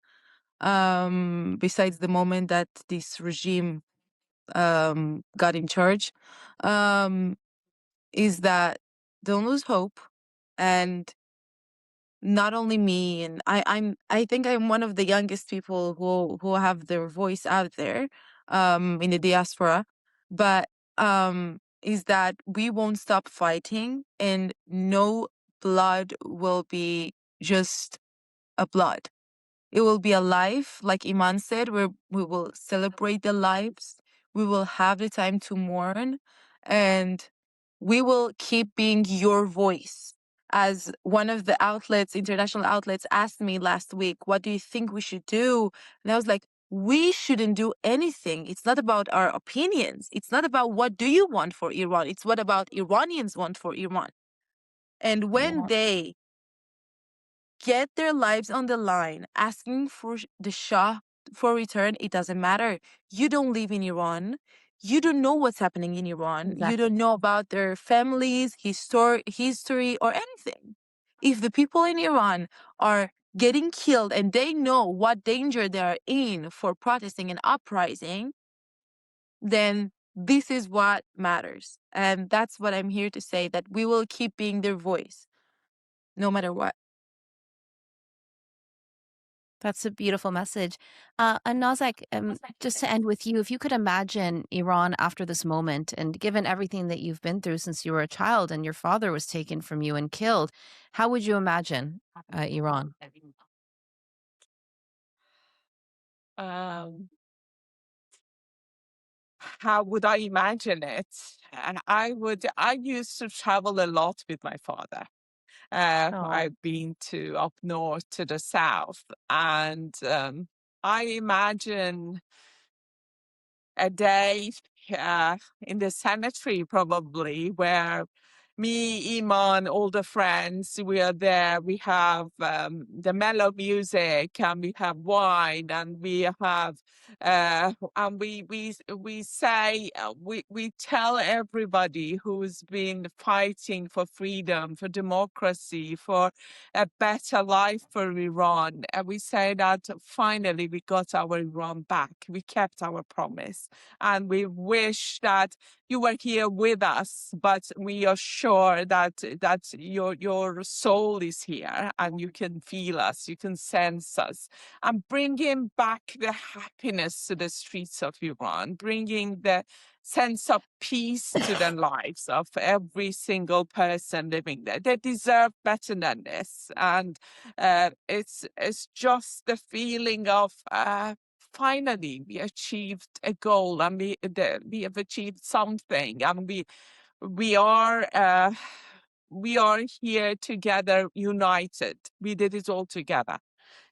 besides the moment that this regime got in charge, is that don't lose hope. And not only me, and I think I'm one of the youngest people who have their voice out there in the diaspora, but is that we won't stop fighting, and no blood will be just a blood. It will be a life, like Iman said, where we will celebrate the lives. We will have the time to mourn, and we will keep being your voice. As one of the outlets, international outlets, asked me last week, what do you think we should do? And I was like, we shouldn't do anything. It's not about our opinions. It's not about what do you want for Iran. It's what about Iranians want for Iran. And when they get their lives on the line, asking for the Shah for return, it doesn't matter. You don't live in Iran. You don't know what's happening in Iran. Exactly. You don't know about their families, history, or anything. If the people in Iran are getting killed and they know what danger they are in for protesting and uprising, then this is what matters. And that's what I'm here to say, that we will keep being their voice, no matter what. That's a beautiful message. And Nazak, just to end with you, if you could imagine Iran after this moment, and given everything that you've been through since you were a child and your father was taken from you and killed, how would you imagine Iran? How would I imagine it? And I used to travel a lot with my father. I've been to up north to the south, and I imagine a day in the cemetery, probably, where me, Iman, all the friends, we are there. We have the mellow music, and we have wine, and we have and we say we tell everybody who's been fighting for freedom, for democracy, for a better life for Iran, and we say that finally we got our Iran back. We kept our promise, and we wish that you were here with us, but we are sure sure that your soul is here and you can feel us, you can sense us, and bringing back the happiness to the streets of Iran, bringing the sense of peace to the lives of every single person living there. They deserve better than this, and it's just the feeling of finally we achieved a goal, and we have achieved something, and we are here together, united. We did it all together.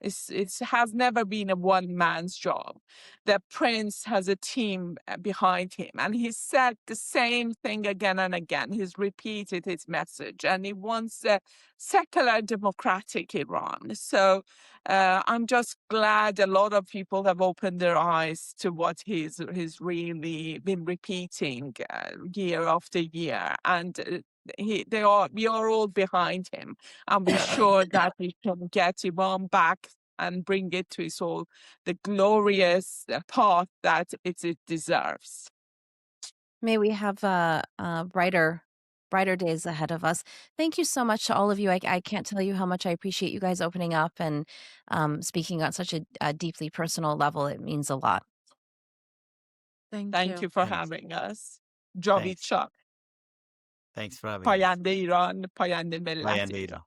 It has never been a one man's job. The prince has a team behind him, and he said the same thing again and again. He's repeated his message, and he wants a secular, democratic Iran. So I'm just glad a lot of people have opened their eyes to what he's really been repeating year after year, and we are all behind him, and we're sure that we can get Iran back and bring it to the glorious path that it deserves. May we have brighter days ahead of us. Thank you so much to all of you. I can't tell you how much I appreciate you guys opening up and speaking on such a deeply personal level. It means a lot. Thank you for having us. Javid Shah. Thanks for having پاینده ایران، پاینده ملت ایران.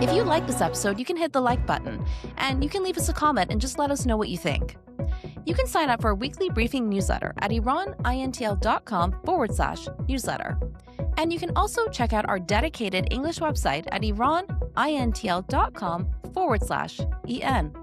If you like this episode, you can hit the like button, and you can leave us a comment and just let us know what you think. You can sign up for our weekly briefing newsletter at iranintl.com/newsletter. And you can also check out our dedicated English website at iranintl.com/en.